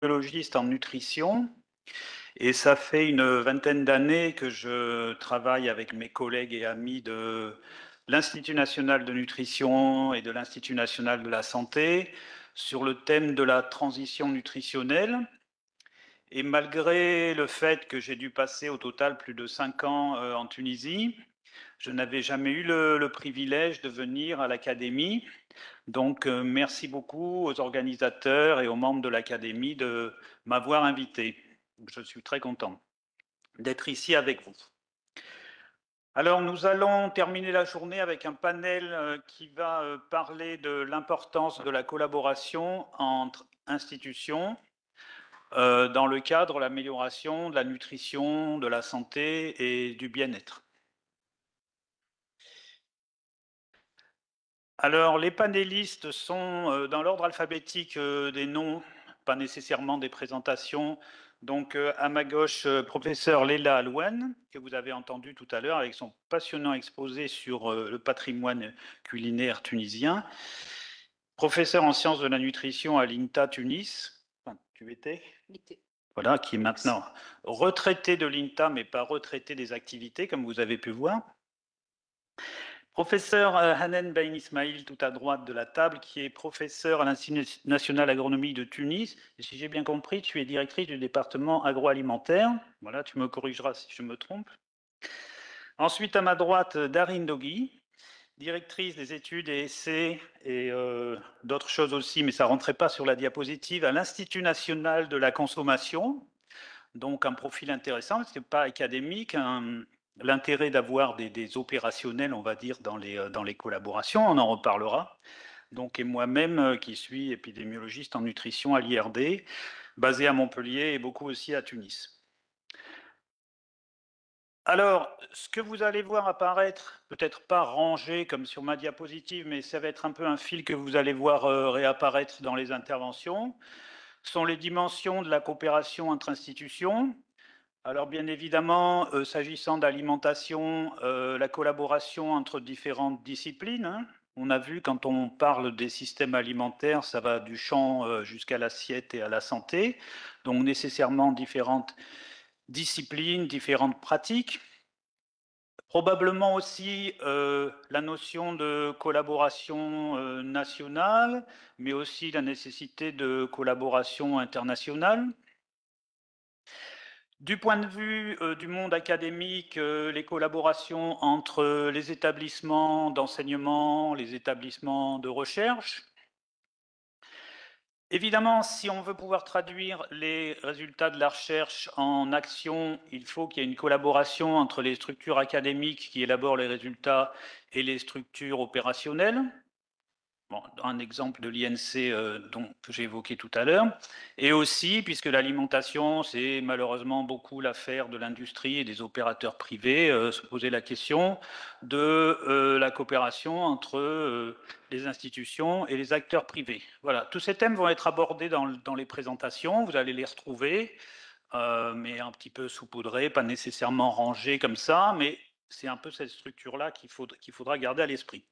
biologiste en nutrition et ça fait une vingtaine d'années que je travaille avec mes collègues et amis de l'Institut national de nutrition et de l'Institut national de la santé sur le thème de la transition nutritionnelle. Et malgré le fait que j'ai dû passer au total plus de 5 ans en Tunisie, je n'avais jamais eu le privilège de venir à l'académie. Donc, merci beaucoup aux organisateurs et aux membres de l'académie de m'avoir invité. Je suis très content d'être ici avec vous. Alors, nous allons terminer la journée avec un panel qui va parler de l'importance de la collaboration entre institutions dans le cadre de l'amélioration de la nutrition, de la santé et du bien-être. Alors, les panélistes sont dans l'ordre alphabétique des noms, pas nécessairement des présentations. Donc, à ma gauche, professeur Leila Alouane, que vous avez entendu tout à l'heure avec son passionnant exposé sur le patrimoine culinaire tunisien. Professeur en sciences de la nutrition à l'INTA Tunis. Enfin, tu étais voilà, qui est maintenant retraité de l'INTA, mais pas retraité des activités, comme vous avez pu voir. Professeur Hanen Ben Ismail, tout à droite de la table, qui est professeur à l'Institut national agronomie de Tunis. Et si j'ai bien compris, tu es directrice du département agroalimentaire. Voilà, tu me corrigeras si je me trompe. Ensuite, à ma droite, Darine Dogui, directrice des études et essais et d'autres choses aussi, mais ça ne rentrait pas sur la diapositive, à l'Institut national de la consommation. Donc un profil intéressant, ce n'est pas académique, l'intérêt d'avoir des opérationnels, on va dire, dans les collaborations, on en reparlera. Donc, et moi-même qui suis épidémiologiste en nutrition à l'IRD, basé à Montpellier et beaucoup aussi à Tunis. Alors, ce que vous allez voir apparaître, peut-être pas rangé comme sur ma diapositive, mais ça va être un peu un fil que vous allez voir réapparaître dans les interventions, sont les dimensions de la coopération entre institutions. Alors bien évidemment, s'agissant d'alimentation, la collaboration entre différentes disciplines, hein. On a vu quand on parle des systèmes alimentaires, ça va du champ jusqu'à l'assiette et à la santé, donc nécessairement différentes disciplines, différentes pratiques. Probablement aussi la notion de collaboration nationale, mais aussi la nécessité de collaboration internationale. Du point de vue du monde académique, les collaborations entre les établissements d'enseignement, les établissements de recherche. Évidemment, si on veut pouvoir traduire les résultats de la recherche en action, il faut qu'il y ait une collaboration entre les structures académiques qui élaborent les résultats et les structures opérationnelles. Bon, un exemple de l'INC que j'ai évoqué tout à l'heure. Et aussi, puisque l'alimentation, c'est malheureusement beaucoup l'affaire de l'industrie et des opérateurs privés, se poser la question de la coopération entre les institutions et les acteurs privés. Voilà, tous ces thèmes vont être abordés dans les présentations, vous allez les retrouver, mais un petit peu saupoudrés, pas nécessairement rangés comme ça, mais c'est un peu cette structure-là qu'il faudra garder à l'esprit.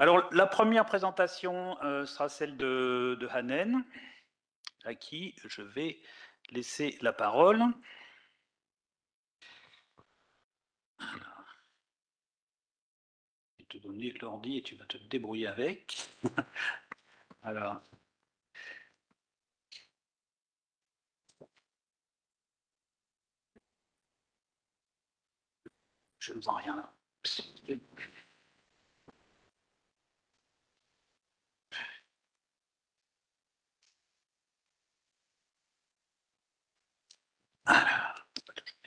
Alors, la première présentation sera celle de Hanen, à qui je vais laisser la parole. Alors, je vais te donner l'ordi et tu vas te débrouiller avec. Alors, je ne vois rien là. Alors, je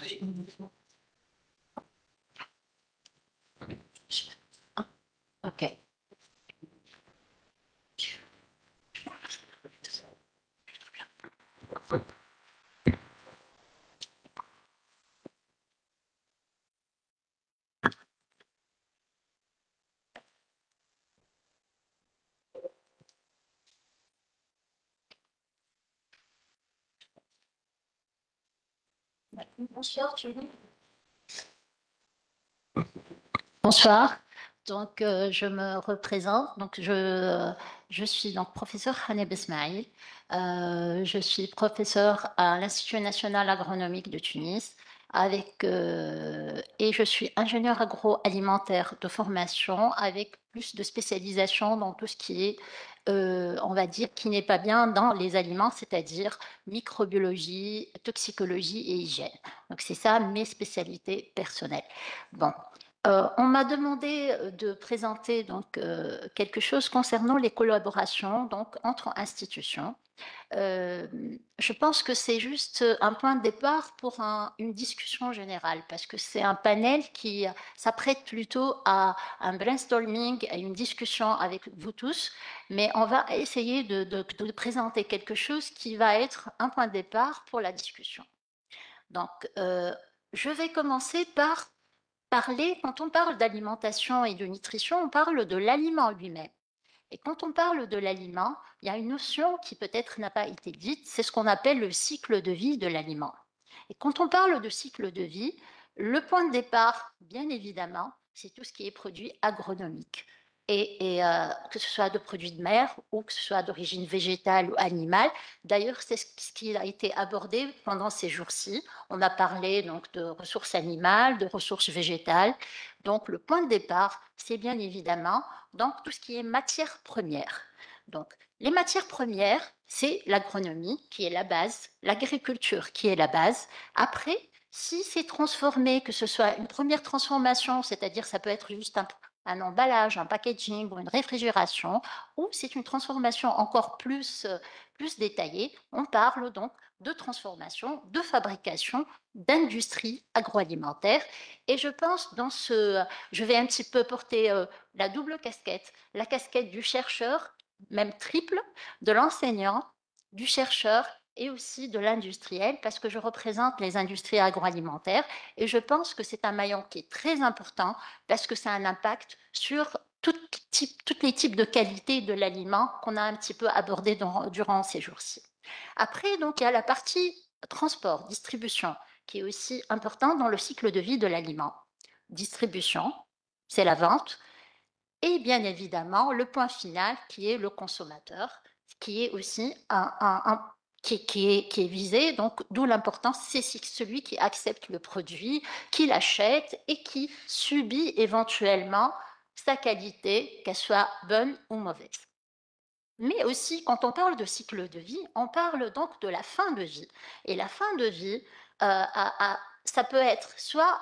vais Ok. Bonsoir, Julie. Bonsoir. Donc, je me représente. Donc, je suis donc professeur Haneb Esmaïl. Je suis professeur à l'Institut national agronomique de Tunis et je suis ingénieur agroalimentaire de formation avec plus de spécialisation dans tout ce qui est, on va dire, qui n'est pas bien dans les aliments, c'est-à-dire microbiologie, toxicologie et hygiène. Donc, c'est ça mes spécialités personnelles. Bon, on m'a demandé de présenter donc quelque chose concernant les collaborations donc entre institutions. Euh, je pense que c'est juste un point de départ pour une discussion générale parce que c'est un panel qui s'apprête plutôt à un brainstorming, à une discussion avec vous tous, mais on va essayer de présenter quelque chose qui va être un point de départ pour la discussion. Donc, je vais commencer par parler, quand on parle d'alimentation et de nutrition, on parle de l'aliment lui-même. Et quand on parle de l'aliment, il y a une notion qui peut-être n'a pas été dite, c'est ce qu'on appelle le cycle de vie de l'aliment. Et quand on parle de cycle de vie, le point de départ, bien évidemment, c'est tout ce qui est produit agronomique. Que ce soit de produits de mer ou que ce soit d'origine végétale ou animale. D'ailleurs, c'est ce qui a été abordé pendant ces jours-ci. On a parlé donc de ressources animales, de ressources végétales. Donc, le point de départ, c'est bien évidemment donc tout ce qui est matière première. Donc, les matières premières, c'est l'agronomie qui est la base, l'agriculture qui est la base. Après, si c'est transformé, que ce soit une première transformation, c'est-à-dire ça peut être juste un emballage, un packaging ou une réfrigération, ou c'est une transformation encore plus détaillée, on parle donc de transformation, de fabrication, d'industrie agroalimentaire. Et je pense je vais un petit peu porter la double casquette, la casquette du chercheur, même triple, de l'enseignant, du chercheur et aussi de l'industriel, parce que je représente les industries agroalimentaires et je pense que c'est un maillon qui est très important parce que ça a un impact sur tous les types de qualité de l'aliment qu'on a un petit peu abordé durant ces jours-ci. Après, donc, il y a la partie transport, distribution, qui est aussi importante dans le cycle de vie de l'aliment. Distribution, c'est la vente, et bien évidemment le point final qui est le consommateur, qui est aussi qui est visé, donc d'où l'importance, c'est celui qui accepte le produit, qui l'achète et qui subit éventuellement sa qualité, qu'elle soit bonne ou mauvaise. Mais aussi, quand on parle de cycle de vie, on parle donc de la fin de vie. Et la fin de vie, ça peut être soit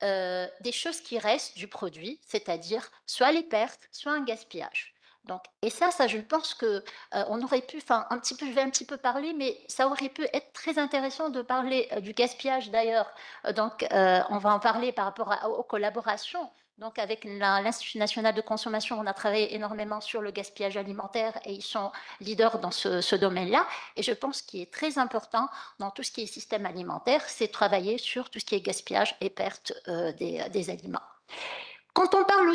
des choses qui restent du produit, c'est-à-dire soit les pertes, soit un gaspillage. Donc, et ça, je pense que on aurait pu, enfin, je vais un petit peu parler, mais ça aurait pu être très intéressant de parler du gaspillage d'ailleurs. On va en parler par rapport aux collaborations. Donc, avec l'Institut national de consommation, on a travaillé énormément sur le gaspillage alimentaire et ils sont leaders dans ce domaine-là. Et je pense qu'il est très important dans tout ce qui est système alimentaire, c'est de travailler sur tout ce qui est gaspillage et perte des aliments. Qu'on parle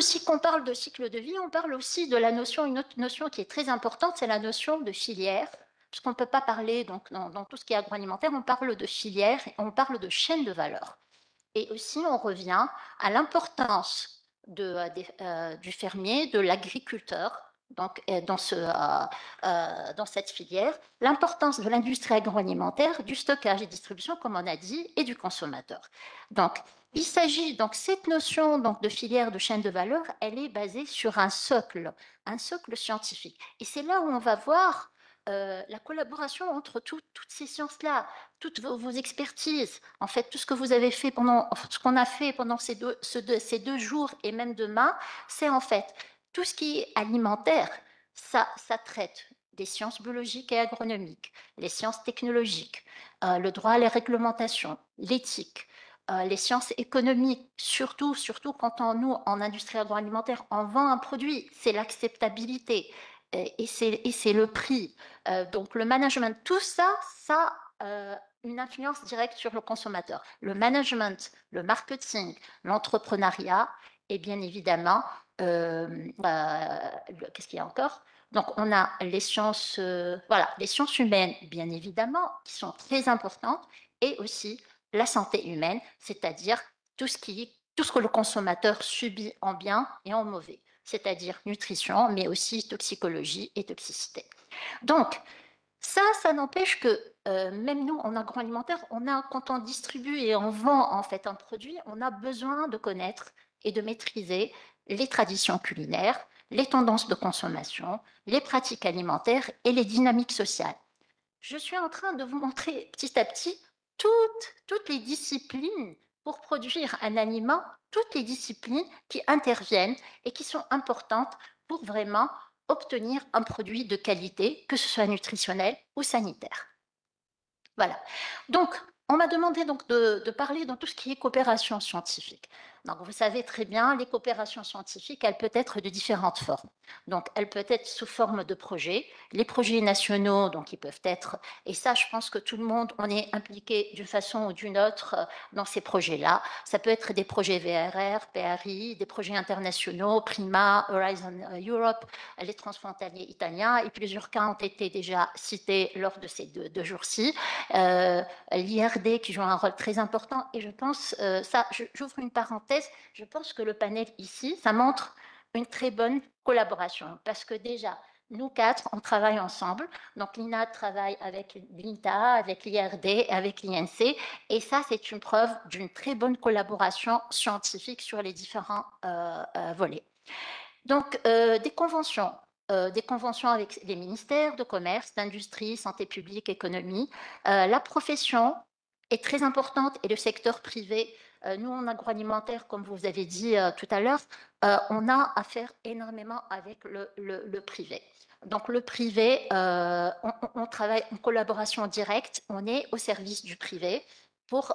de cycle de vie, on parle aussi de une autre notion qui est très importante, c'est la notion de filière. Parce qu'on ne peut pas parler, donc, dans tout ce qui est agroalimentaire, on parle de filière, on parle de chaîne de valeur. Et aussi, on revient à l'importance du fermier, de l'agriculteur, donc dans cette filière, l'importance de l'industrie agroalimentaire, du stockage et distribution, comme on a dit, et du consommateur. Donc, il s'agit donc cette notion donc de filière de chaîne de valeur, elle est basée sur un socle scientifique. Et c'est là où on va voir la collaboration entre toutes ces sciences-là, toutes vos expertises, en fait, tout ce que vous avez fait ce qu'on a fait pendant ces deux jours et même demain, c'est en fait tout ce qui est alimentaire, ça traite des sciences biologiques et agronomiques, les sciences technologiques, le droit à la réglementation, l'éthique, les sciences économiques, surtout quand nous, en industrie agroalimentaire, on vend un produit, c'est l'acceptabilité et c'est le prix. Donc le management, tout ça, ça une influence directe sur le consommateur. Le management, le marketing, l'entrepreneuriat et bien évidemment, qu'est-ce qu'il y a encore? Donc on a les sciences, voilà, les sciences humaines bien évidemment qui sont très importantes et aussi la santé humaine, c'est-à-dire tout ce que le consommateur subit en bien et en mauvais, c'est-à-dire nutrition, mais aussi toxicologie et toxicité. Donc, ça n'empêche que même nous, en agroalimentaire, quand on distribue et on vend en fait un produit, on a besoin de connaître et de maîtriser les traditions culinaires, les tendances de consommation, les pratiques alimentaires et les dynamiques sociales. Je suis en train de vous montrer petit à petit toutes les disciplines pour produire un aliment, toutes les disciplines qui interviennent et qui sont importantes pour vraiment obtenir un produit de qualité, que ce soit nutritionnel ou sanitaire. Voilà. Donc, on m'a demandé donc de parler dans tout ce qui est coopération scientifique. Donc, vous savez très bien, les coopérations scientifiques, elles peuvent être de différentes formes. Donc, elles peuvent être sous forme de projets. Les projets nationaux, donc, ils peuvent être, et ça, je pense que tout le monde, on est impliqué d'une façon ou d'une autre dans ces projets-là. Ça peut être des projets VRR, PRI, des projets internationaux, Prima, Horizon Europe, les transfrontaliers italiens, et plusieurs cas ont été déjà cités lors de ces deux jours-ci. L'IRD qui joue un rôle très important, et je pense, j'ouvre une parenthèse, je pense que le panel ici, ça montre une très bonne collaboration, parce que déjà, nous quatre, on travaille ensemble. Donc, l'INA travaille avec l'INTA, avec l'IRD, avec l'INC. Et ça, c'est une preuve d'une très bonne collaboration scientifique sur les différents volets. Donc, des conventions avec les ministères de commerce, d'industrie, santé publique, économie. La profession est très importante et le secteur privé. Nous, en agroalimentaire, comme vous avez dit tout à l'heure, on a à faire énormément avec le privé. Donc, le privé, on travaille en collaboration directe, on est au service du privé pour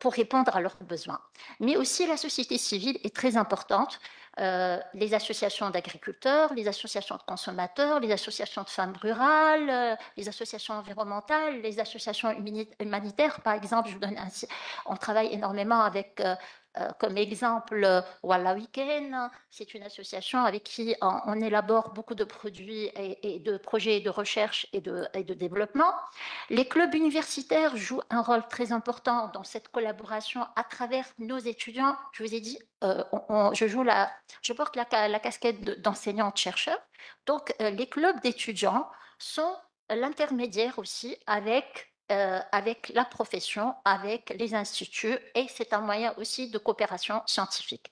répondre à leurs besoins. Mais aussi, la société civile est très importante. Les associations d'agriculteurs, les associations de consommateurs, les associations de femmes rurales, les associations environnementales, les associations humanitaires, par exemple. On travaille énormément avec, comme exemple, Walla Weekend. C'est une association avec qui on élabore beaucoup de produits et de projets de recherche et de développement. Les clubs universitaires jouent un rôle très important dans cette collaboration à travers nos étudiants. Je vous ai dit, je porte la casquette d'enseignante-chercheur. Donc, les clubs d'étudiants sont l'intermédiaire aussi avec la profession, avec les instituts, et c'est un moyen aussi de coopération scientifique.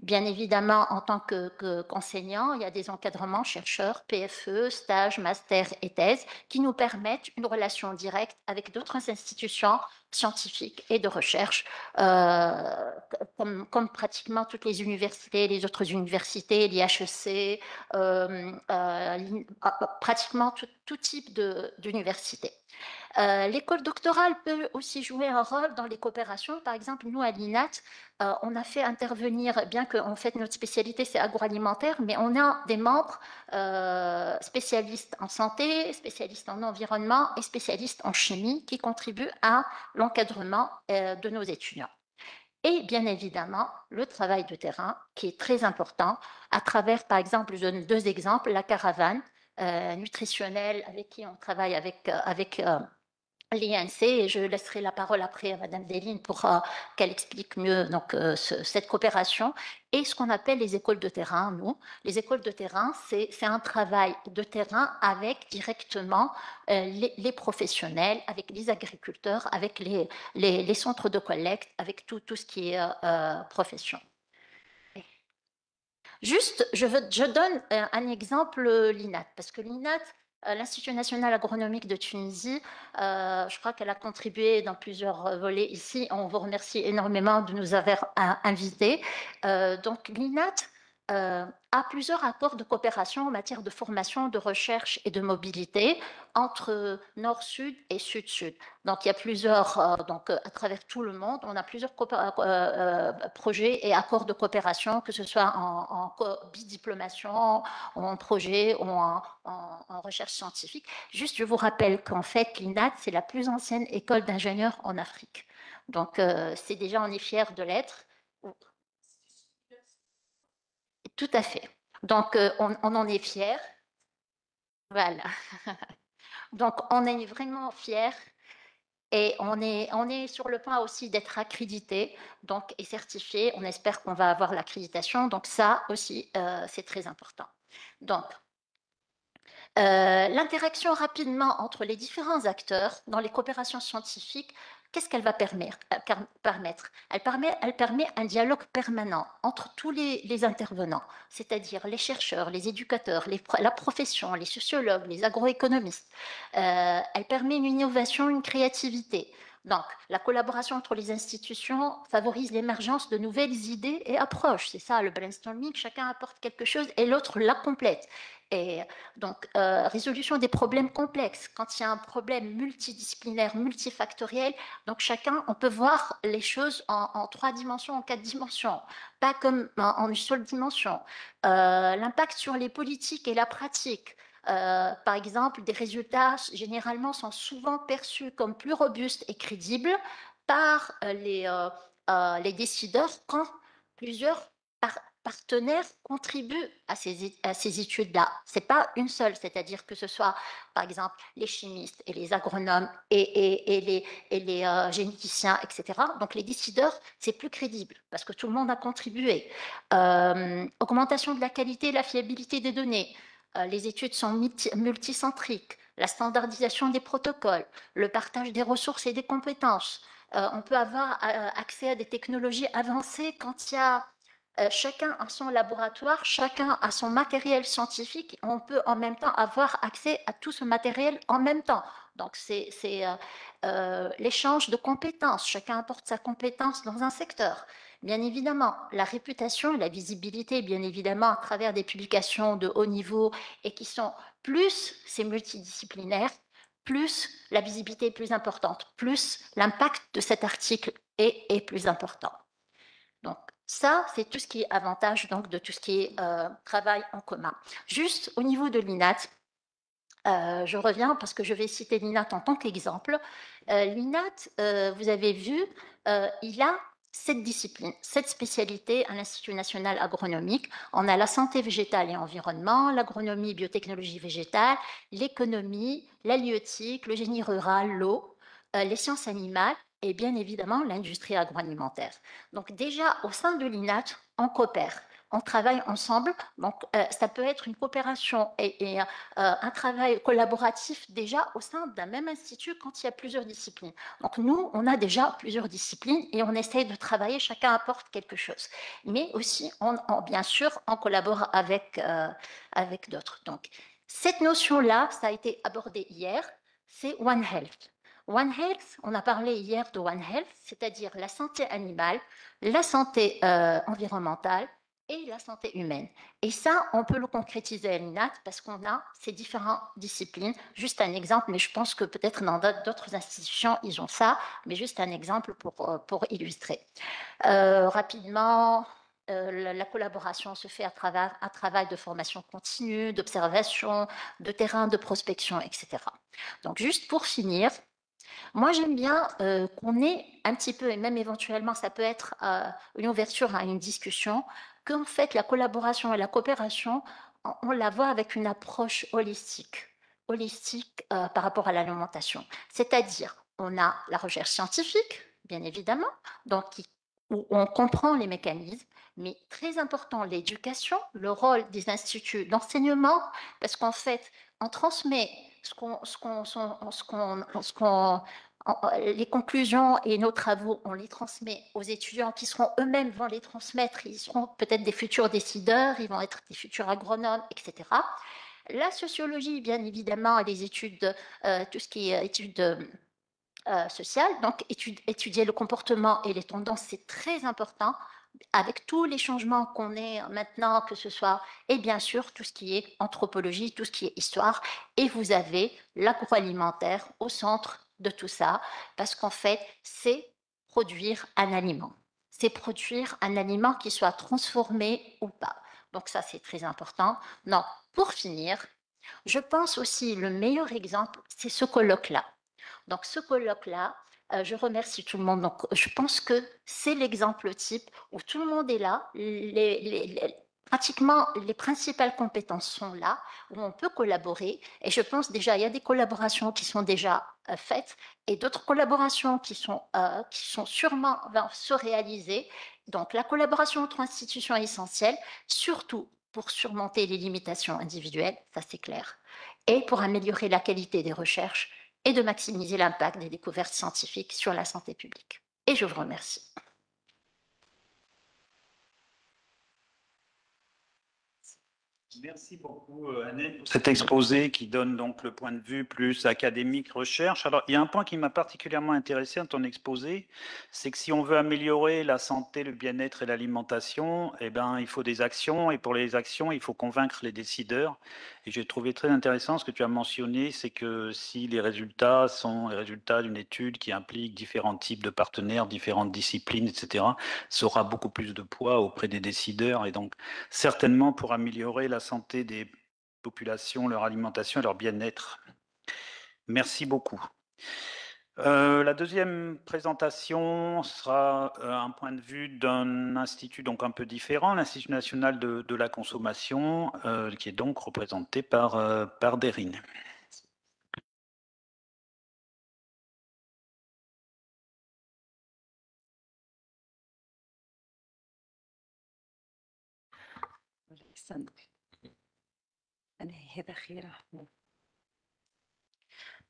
Bien évidemment, en tant qu'enseignant, il y a des encadrements chercheurs, PFE, stages, masters et thèses qui nous permettent une relation directe avec d'autres institutions scientifiques et de recherche, comme pratiquement toutes les universités, les autres universités, l'IHEC, pratiquement tout type d'université. L'école doctorale peut aussi jouer un rôle dans les coopérations. Par exemple, nous, à l'INAT, on a fait intervenir, bien qu'en fait notre spécialité c'est agroalimentaire, mais on a des membres spécialistes en santé, spécialistes en environnement et spécialistes en chimie qui contribuent à l'encadrement de nos étudiants. Et bien évidemment, le travail de terrain qui est très important à travers, par exemple, je donne deux exemples, la caravane nutritionnelle avec qui on travaille avec l'INC, et je laisserai la parole après à Madame Deline pour qu'elle explique mieux donc, cette coopération, et ce qu'on appelle les écoles de terrain. Nous, les écoles de terrain, c'est un travail de terrain avec directement les professionnels, avec les agriculteurs, avec les centres de collecte, avec tout ce qui est profession. Juste, je donne un exemple, l'INAT, parce que l'INAT, l'Institut national agronomique de Tunisie, je crois qu'elle a contribué dans plusieurs volets ici. On vous remercie énormément de nous avoir invités. Donc, l'INAT a plusieurs accords de coopération en matière de formation, de recherche et de mobilité entre Nord-Sud et Sud-Sud. Donc, il y a plusieurs, à travers tout le monde, on a plusieurs projets et accords de coopération, que ce soit en bidiplomation, en projet ou en recherche scientifique. Juste, je vous rappelle qu'en fait, l'INAT, c'est la plus ancienne école d'ingénieurs en Afrique. Donc, c'est déjà, on est fiers de l'être. Tout à fait. Donc, on en est fiers. Voilà. Donc, on est vraiment fiers. Et on est sur le point aussi d'être accrédité donc, et certifié. On espère qu'on va avoir l'accréditation. Donc ça aussi, c'est très important. Donc, l'interaction rapidement entre les différents acteurs dans les coopérations scientifiques, qu'est-ce qu'elle va permettre? Elle permet un dialogue permanent entre tous les intervenants, c'est-à-dire les chercheurs, les éducateurs, la profession, les sociologues, les agroéconomistes. Elle permet une innovation, une créativité. Donc, la collaboration entre les institutions favorise l'émergence de nouvelles idées et approches. C'est ça, le brainstorming, chacun apporte quelque chose et l'autre la complète. Et donc, résolution des problèmes complexes. Quand il y a un problème multidisciplinaire, multifactoriel, donc chacun, on peut voir les choses en 3 dimensions, en 4 dimensions, pas comme en une seule dimension. L'impact sur les politiques et la pratique. Par exemple, des résultats généralement sont souvent perçus comme plus robustes et crédibles par les décideurs quand plusieurs partenaires contribuent à ces études-là. Ce n'est pas une seule, c'est-à-dire que ce soit, par exemple, les chimistes et les agronomes et les généticiens, etc. Donc, les décideurs, c'est plus crédible parce que tout le monde a contribué. Augmentation de la qualité et la fiabilité des données. Les études sont multicentriques, la standardisation des protocoles, le partage des ressources et des compétences. On peut avoir accès à des technologies avancées quand il y a chacun a son laboratoire, chacun a son matériel scientifique. On peut en même temps avoir accès à tout ce matériel en même temps. Donc, c'est l'échange de compétences. Chacun apporte sa compétence dans un secteur. Bien évidemment, la réputation et la visibilité, bien évidemment, à travers des publications de haut niveau et qui sont plus, c'est multidisciplinaire, plus la visibilité est plus importante, plus l'impact de cet article est plus important. Donc, ça, c'est tout ce qui est avantage donc, de tout ce qui est travail en commun. Juste au niveau de l'INAT, je reviens parce que je vais citer l'INAT en tant qu'exemple. L'INAT, vous avez vu, il a 7 disciplines, 7 spécialités à l'Institut national agronomique. On a la santé végétale et environnement, l'agronomie, biotechnologie végétale, l'économie, l'halieutique, le génie rural, l'eau, les sciences animales et bien évidemment l'industrie agroalimentaire. Donc déjà, au sein de l'INAT, on coopère. On travaille ensemble, donc ça peut être une coopération et un travail collaboratif déjà au sein d'un même institut quand il y a plusieurs disciplines. Donc nous, on a déjà plusieurs disciplines et on essaye de travailler, chacun apporte quelque chose. Mais aussi, bien sûr, on collabore avec d'autres. Donc cette notion-là, ça a été abordé hier, c'est One Health. One Health, on a parlé hier de One Health, c'est-à-dire la santé animale, la santé environnementale et la santé humaine. Et ça, on peut le concrétiser à l'INAT parce qu'on a ces différentes disciplines. Juste un exemple, mais je pense que peut-être dans d'autres institutions, ils ont ça, mais juste un exemple pour illustrer. Rapidement, la collaboration se fait à travers un travail de formation continue, d'observation, de terrain, de prospection, etc. Donc, juste pour finir, moi, j'aime bien qu'on ait un petit peu, et même éventuellement, ça peut être une ouverture à une discussion, qu'en fait, la collaboration et la coopération, on la voit avec une approche holistique par rapport à l'alimentation. C'est-à-dire, on a la recherche scientifique, bien évidemment, donc où on comprend les mécanismes, mais très important, l'éducation, le rôle des instituts d'enseignement, parce qu'en fait, on transmet les conclusions et nos travaux, on les transmet aux étudiants qui seront eux-mêmes vont les transmettre. Ils seront peut-être des futurs décideurs, ils vont être des futurs agronomes, etc. La sociologie, bien évidemment, et les études, tout ce qui est études sociales, donc étudier le comportement et les tendances, c'est très important avec tous les changements qu'on est maintenant, que ce soit, et bien sûr, tout ce qui est anthropologie, tout ce qui est histoire, et vous avez l'agroalimentaire au centre de tout ça, parce qu'en fait, c'est produire un aliment. C'est produire un aliment qui soit transformé ou pas. Donc ça, c'est très important. Non, pour finir, je pense aussi le meilleur exemple, c'est ce colloque-là. Donc ce colloque-là, je remercie tout le monde. Donc, je pense que c'est l'exemple type où tout le monde est là. pratiquement les principales compétences sont là, où on peut collaborer. Et je pense déjà, il y a des collaborations qui sont déjà faites et d'autres collaborations qui sont sûrement vont se réaliser. Donc la collaboration entre institutions est essentielle, surtout pour surmonter les limitations individuelles, ça c'est clair, et pour améliorer la qualité des recherches et de maximiser l'impact des découvertes scientifiques sur la santé publique. Et je vous remercie. Merci beaucoup, Annette, pour cet exposé qui donne donc le point de vue plus académique, recherche. Alors, il y a un point qui m'a particulièrement intéressé dans ton exposé, c'est que si on veut améliorer la santé, le bien-être et l'alimentation, eh ben, il faut des actions, et pour les actions, il faut convaincre les décideurs. Et j'ai trouvé très intéressant ce que tu as mentionné, c'est que si les résultats sont les résultats d'une étude qui implique différents types de partenaires, différentes disciplines, etc., ça aura beaucoup plus de poids auprès des décideurs, et donc certainement pour améliorer la santé des populations, leur alimentation et leur bien-être. Merci beaucoup. La deuxième présentation sera un point de vue d'un institut donc un peu différent, l'Institut national de la consommation, qui est donc représenté par Derine.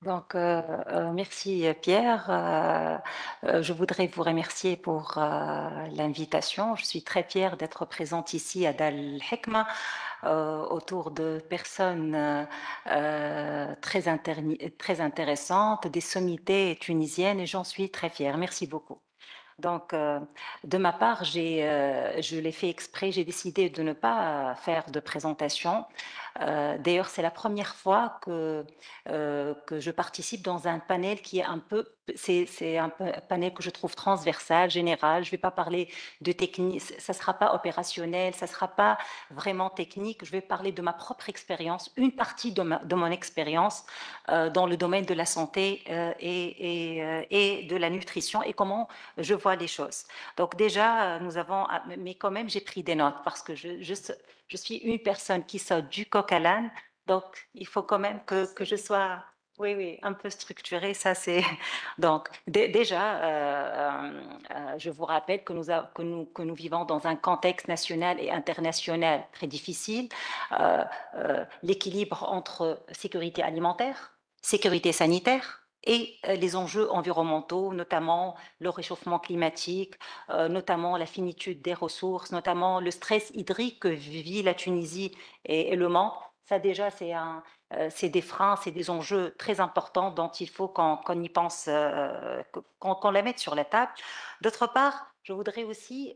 Donc, merci Pierre. Je voudrais vous remercier pour l'invitation. Je suis très fière d'être présente ici à Dal Hikma autour de personnes très intéressantes, des sommités tunisiennes, et j'en suis très fière. Merci beaucoup. Donc, de ma part, je l'ai fait exprès, j'ai décidé de ne pas faire de présentation. D'ailleurs, c'est la première fois que je participe dans un panel qui est c'est un panel que je trouve transversal, général. Je ne vais pas parler de technique, ça ne sera pas opérationnel, ça ne sera pas vraiment technique. Je vais parler de ma propre expérience, une partie de mon expérience dans le domaine de la santé et de la nutrition et comment je vois les choses. Donc déjà, mais quand même, j'ai pris des notes parce que je suis une personne qui sort du coq à l'âne, donc il faut quand même que je sois, oui, oui, un peu structurée. Ça, c'est donc déjà, je vous rappelle que nous vivons dans un contexte national et international très difficile. L'équilibre entre sécurité alimentaire, sécurité sanitaire et les enjeux environnementaux, notamment le réchauffement climatique, notamment la finitude des ressources, notamment le stress hydrique que vit la Tunisie et le monde. Ça déjà, c'est des freins, c'est des enjeux très importants dont il faut qu'on y pense, qu'on les mette sur la table. D'autre part, je voudrais aussi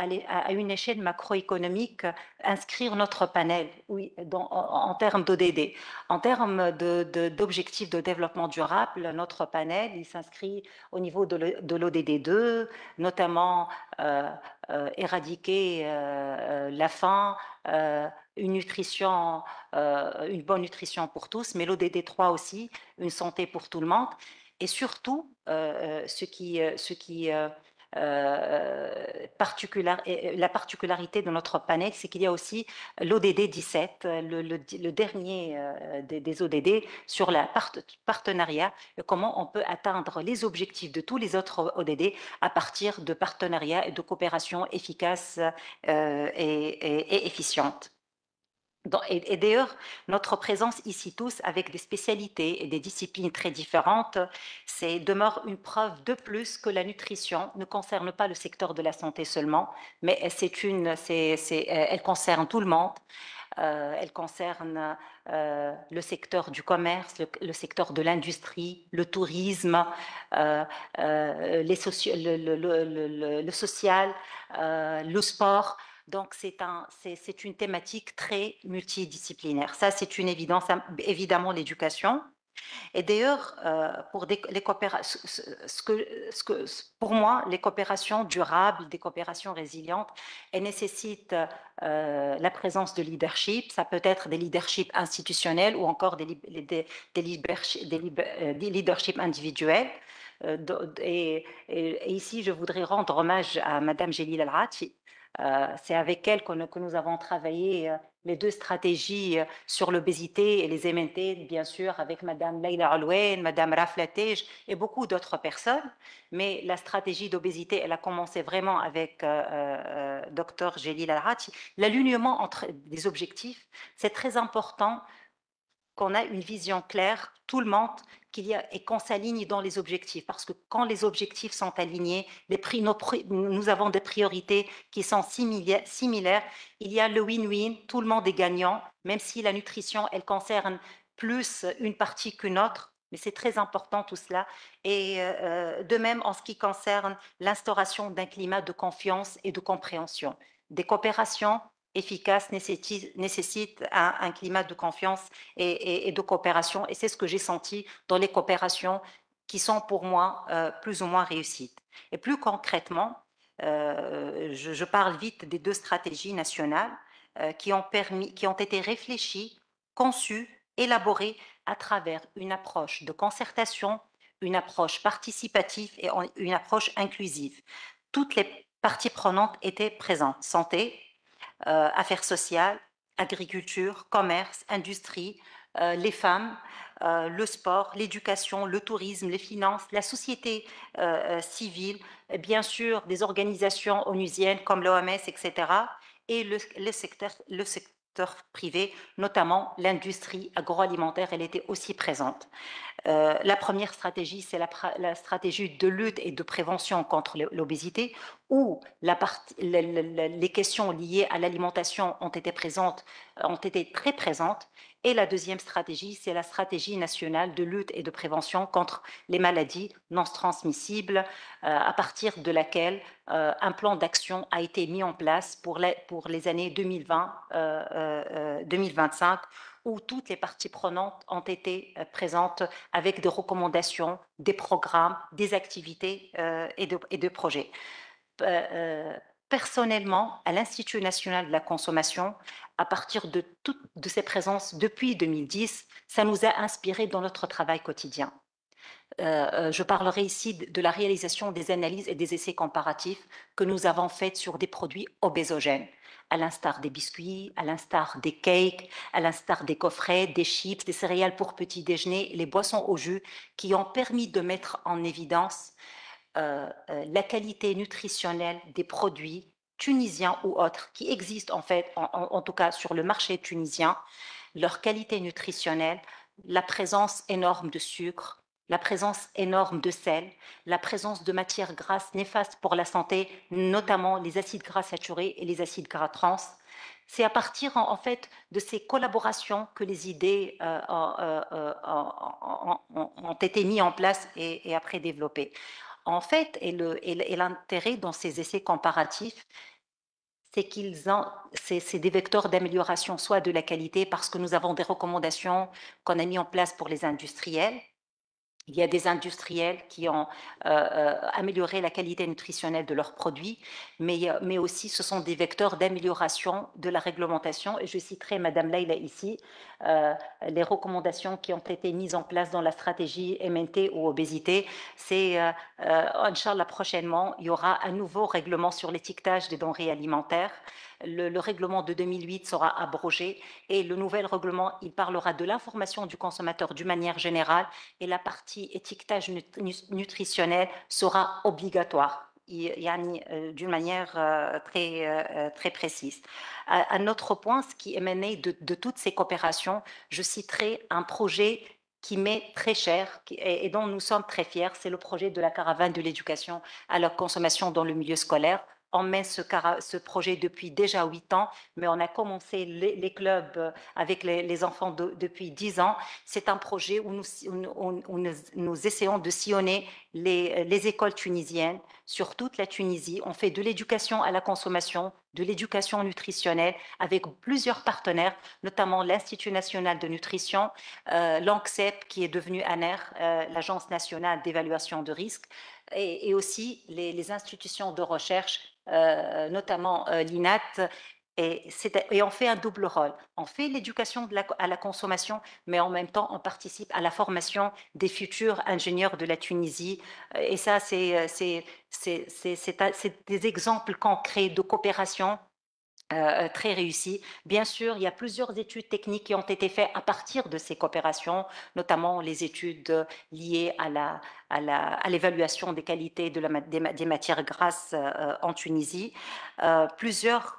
aller à une échelle macroéconomique, inscrire notre panel oui, en termes d'ODD. En termes d'objectifs de développement durable, notre panel, il s'inscrit au niveau de l'ODD 2, notamment éradiquer la faim, une bonne nutrition pour tous, mais l'ODD 3 aussi, une santé pour tout le monde. Et surtout, ce qui la particularité de notre panel, c'est qu'il y a aussi l'ODD 17, le dernier des ODD sur la partenariat, comment on peut atteindre les objectifs de tous les autres ODD à partir de partenariats et de coopération efficaces et efficientes. Et d'ailleurs, notre présence ici tous, avec des spécialités et des disciplines très différentes, demeure une preuve de plus que la nutrition ne concerne pas le secteur de la santé seulement, mais elle concerne tout le monde. Elle concerne le secteur du commerce, le secteur de l'industrie, le tourisme, le social, le sport. Donc, c'est une thématique très multidisciplinaire. Ça, c'est une évidence. Évidemment, l'éducation. Et d'ailleurs, pour moi, les coopérations durables, des coopérations résilientes, elles nécessitent la présence de leadership. Ça peut être des leaderships institutionnels ou encore des leaderships individuels. Et ici, je voudrais rendre hommage à Madame Jelil El-Rati, C'est avec elle que nous avons travaillé les deux stratégies sur l'obésité et les MNT, bien sûr, avec Madame Leila Alwen, Madame Rafla Tej et beaucoup d'autres personnes. Mais la stratégie d'obésité, elle a commencé vraiment avec Dr Jelil Al-Hati. L'alignement entre des objectifs, c'est très important qu'on a une vision claire, tout le monde, et qu'on s'aligne dans les objectifs. Parce que quand les objectifs sont alignés, nous avons des priorités qui sont similaires. Il y a le win-win, tout le monde est gagnant, même si la nutrition, elle concerne plus une partie qu'une autre. Mais c'est très important tout cela. Et de même en ce qui concerne l'instauration d'un climat de confiance et de compréhension. Des coopérations efficaces nécessitent un climat de confiance et de coopération. Et c'est ce que j'ai senti dans les coopérations qui sont pour moi plus ou moins réussies. Et plus concrètement, je parle vite des deux stratégies nationales qui ont été réfléchies, conçues, élaborées à travers une approche de concertation, une approche participative et une approche inclusive. Toutes les parties prenantes étaient présentes: santé, affaires sociales, agriculture, commerce, industrie, les femmes, le sport, l'éducation, le tourisme, les finances, la société civile, bien sûr des organisations onusiennes comme l'OMS, etc. Et le secteur privé, notamment l'industrie agroalimentaire, elle était aussi présente. La première stratégie, c'est la stratégie de lutte et de prévention contre l'obésité, où les questions liées à l'alimentation ont été très présentes. Et la deuxième stratégie, c'est la stratégie nationale de lutte et de prévention contre les maladies non transmissibles, à partir de laquelle un plan d'action a été mis en place pour les années 2020-2025, où toutes les parties prenantes ont été présentes avec des recommandations, des programmes, des activités et de projets. Personnellement, à l'Institut national de la consommation, à partir de ces présences depuis 2010, ça nous a inspiré dans notre travail quotidien. Je parlerai ici de la réalisation des analyses et des essais comparatifs que nous avons faits sur des produits obésogènes, à l'instar des biscuits, à l'instar des cakes, à l'instar des coffrets, des chips, des céréales pour petit déjeuner, les boissons au jus, qui ont permis de mettre en évidence la qualité nutritionnelle des produits tunisiens ou autres qui existent en fait, en tout cas sur le marché tunisien, leur qualité nutritionnelle, la présence énorme de sucre, la présence énorme de sel, la présence de matières grasses néfastes pour la santé, notamment les acides gras saturés et les acides gras trans. C'est à partir en fait de ces collaborations que les idées ont été mises en place et après développées. En fait, et l'intérêt dans ces essais comparatifs, c'est des vecteurs d'amélioration, soit de la qualité, parce que nous avons des recommandations qu'on a mis en place pour les industriels. Il y a des industriels qui ont amélioré la qualité nutritionnelle de leurs produits, mais aussi ce sont des vecteurs d'amélioration de la réglementation. Et je citerai Madame Leila ici, les recommandations qui ont été mises en place dans la stratégie MNT ou obésité. C'est, Inch'Allah, prochainement, il y aura un nouveau règlement sur l'étiquetage des denrées alimentaires. Le règlement de 2008 sera abrogé et le nouvel règlement, il parlera de l'information du consommateur d'une manière générale, et la partie étiquetage nutritionnel sera obligatoire, d'une manière très précise. Un autre point, ce qui émanait de toutes ces coopérations, je citerai un projet qui m'est très cher et dont nous sommes très fiers, c'est le projet de la caravane de l'éducation à la consommation dans le milieu scolaire. On mène ce projet depuis déjà 8 ans, mais on a commencé les clubs avec les enfants depuis 10 ans. C'est un projet où nous essayons de sillonner les écoles tunisiennes sur toute la Tunisie. On fait de l'éducation à la consommation, de l'éducation nutritionnelle avec plusieurs partenaires, notamment l'Institut national de nutrition, l'ANCSEP qui est devenu ANER, l'Agence nationale d'évaluation de risques, et aussi les institutions de recherche, notamment l'INAT Et on fait un double rôle. On fait l'éducation à la consommation, mais en même temps, on participe à la formation des futurs ingénieurs de la Tunisie. Et ça, c'est des exemples concrets de coopération très réussi. Bien sûr, il y a plusieurs études techniques qui ont été faites à partir de ces coopérations, notamment les études liées à l'évaluation des qualités des matières grasses en Tunisie. Plusieurs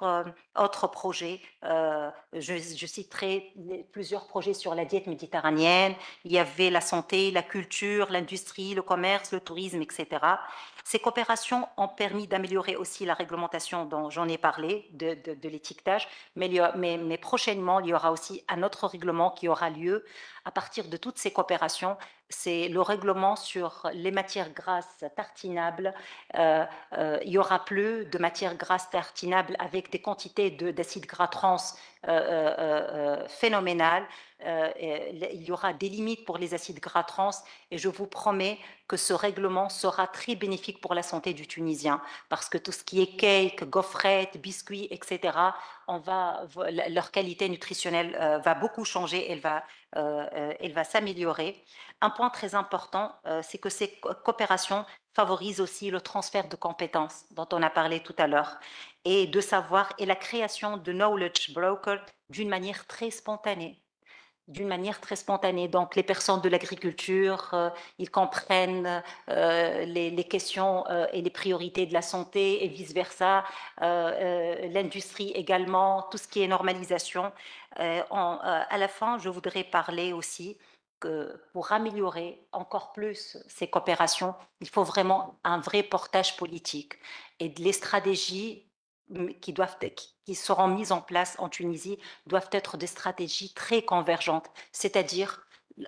autres projets, je citerai plusieurs projets sur la diète méditerranéenne. Il y avait la santé, la culture, l'industrie, le commerce, le tourisme, etc. Ces coopérations ont permis d'améliorer aussi la réglementation dont j'en ai parlé, de l'étiquetage, mais prochainement, il y aura aussi un autre règlement qui aura lieu à partir de toutes ces coopérations. C'est le règlement sur les matières grasses tartinables. Il n'y aura plus de matières grasses tartinables avec des quantités d'acides gras trans phénoménales. Il y aura des limites pour les acides gras trans et je vous promets que ce règlement sera très bénéfique pour la santé du Tunisien parce que tout ce qui est cake, gaufrettes, biscuits, etc., leur qualité nutritionnelle va beaucoup changer, elle va s'améliorer. Un point très important, c'est que ces coopérations favorisent aussi le transfert de compétences dont on a parlé tout à l'heure et de savoir et la création de knowledge brokers d'une manière très spontanée. Donc, les personnes de l'agriculture, ils comprennent les questions et les priorités de la santé et vice-versa. L'industrie également, tout ce qui est normalisation. À la fin, je voudrais parler aussi que pour améliorer encore plus ces coopérations, il faut vraiment un vrai portage politique et les stratégies qui seront mises en place en Tunisie doivent être des stratégies très convergentes, c'est-à-dire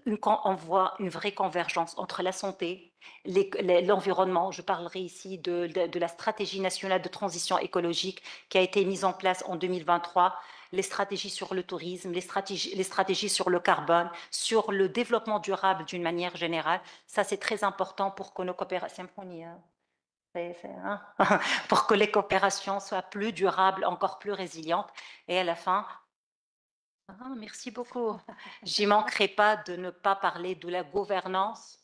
on voit une vraie convergence entre la santé, l'environnement. Je parlerai ici de la stratégie nationale de transition écologique qui a été mise en place en 2023, les stratégies sur le tourisme, les stratégies sur le carbone, sur le développement durable d'une manière générale. Ça, c'est très important pour que nos coopérations... pour que les coopérations soient plus durables, encore plus résilientes. Et à la fin, merci beaucoup. J'y manquerai pas de ne pas parler de la gouvernance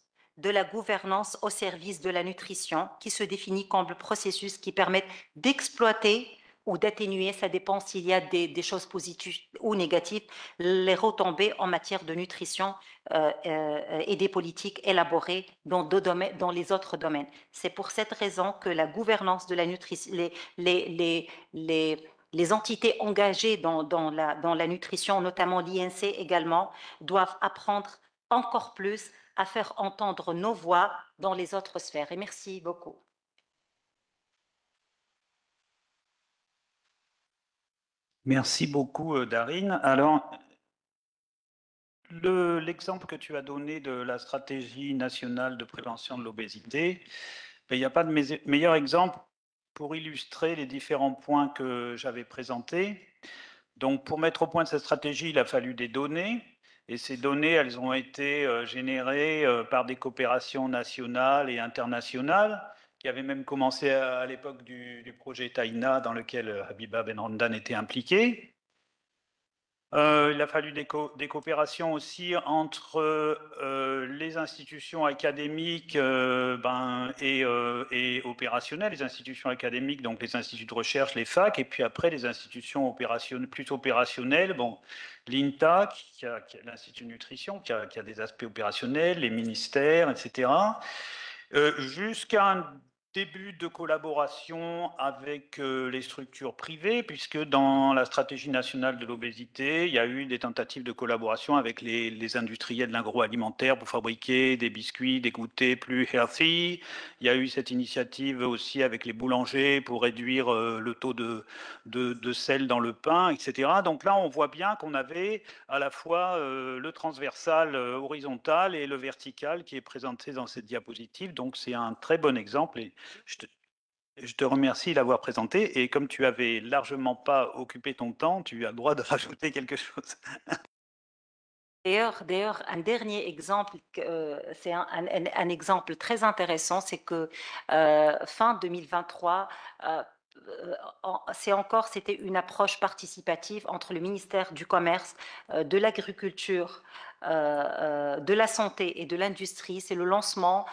au service de la nutrition, qui se définit comme le processus qui permet d'exploiter ou d'atténuer, ça dépend s'il y a des choses positives ou négatives, les retombées en matière de nutrition et des politiques élaborées dans les autres domaines. C'est pour cette raison que la gouvernance de la nutrition, les entités engagées dans la nutrition, notamment l'INC également, doivent apprendre encore plus à faire entendre nos voix dans les autres sphères. Et merci beaucoup. Merci beaucoup, Darine. Alors, l'exemple que tu as donné de la stratégie nationale de prévention de l'obésité, ben, il n'y a pas de meilleur exemple pour illustrer les différents points que j'avais présentés. Donc, pour mettre au point cette stratégie, il a fallu des données. Et ces données, elles ont été générées par des coopérations nationales et internationales, qui avaient même commencé à l'époque du projet Taïna, dans lequel Habiba Ben Randan était impliquée. Il a fallu des coopérations aussi entre les institutions académiques et opérationnelles, les institutions académiques, donc les instituts de recherche, les facs, et puis après les institutions plus opérationnelles, bon, l'INTA, qui a l'Institut de nutrition, qui a des aspects opérationnels, les ministères, etc., jusqu'à un début de collaboration avec les structures privées, puisque dans la stratégie nationale de l'obésité, il y a eu des tentatives de collaboration avec les industriels de l'agroalimentaire pour fabriquer des biscuits, des goûters plus healthy. Il y a eu cette initiative aussi avec les boulangers pour réduire le taux de sel dans le pain, etc. Donc là, on voit bien qu'on avait à la fois le transversal horizontal et le vertical qui est présenté dans cette diapositive. Donc c'est un très bon exemple et je te remercie d'avoir présenté. Et comme tu avais largement pas occupé ton temps, tu as le droit de rajouter quelque chose. D'ailleurs, un dernier exemple, c'est un exemple très intéressant, c'est que fin 2023, c'était une approche participative entre le ministère du Commerce, de l'Agriculture, de la Santé et de l'Industrie. C'est le lancement,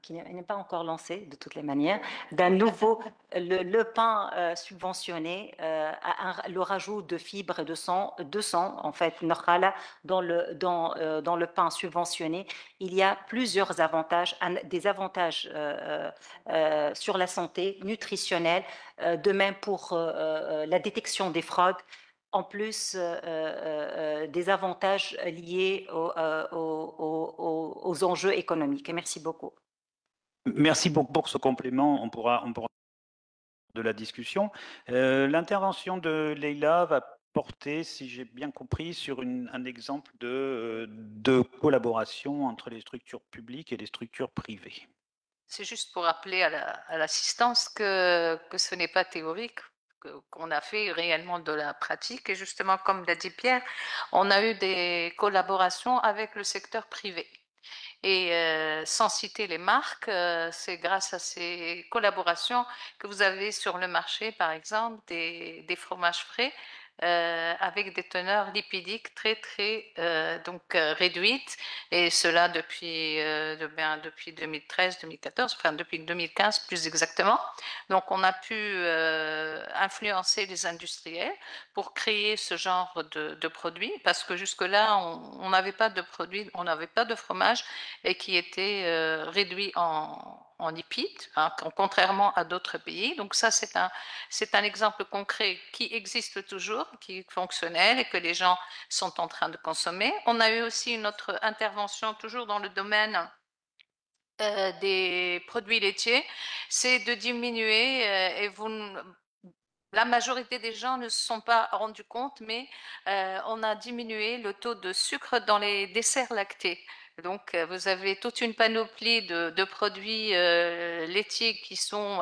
qui n'est pas encore lancé de toutes les manières, d'un nouveau, le pain subventionné, le rajout de fibres et de sang, en fait, dans le pain subventionné. Il y a plusieurs avantages, des avantages sur la santé nutritionnelle, de même pour la détection des fraudes, en plus des avantages liés aux enjeux économiques. Merci beaucoup. Merci beaucoup pour ce complément. On pourra de la discussion. L'intervention de Leïla va porter, si j'ai bien compris, sur un exemple de collaboration entre les structures publiques et les structures privées. C'est juste pour rappeler à l'assistance que ce n'est pas théorique, qu'on a fait réellement de la pratique. Et justement, comme l'a dit Pierre, on a eu des collaborations avec le secteur privé. Et sans citer les marques, c'est grâce à ces collaborations que vous avez sur le marché, par exemple, des fromages frais avec des teneurs lipidiques très réduites, et cela depuis 2013-2014, enfin depuis 2015 plus exactement. Donc on a pu influencer les industriels pour créer ce genre de produits, parce que jusque-là on n'avait pas de produits, on n'avait pas de fromage et qui était réduit en lipides, hein, contrairement à d'autres pays. Donc ça, c'est un exemple concret qui existe toujours, qui est fonctionnel et que les gens sont en train de consommer. On a eu aussi une autre intervention, toujours dans le domaine des produits laitiers, c'est de diminuer, la majorité des gens ne se sont pas rendus compte, mais on a diminué le taux de sucre dans les desserts lactés. Donc, vous avez toute une panoplie de produits laitiers qui sont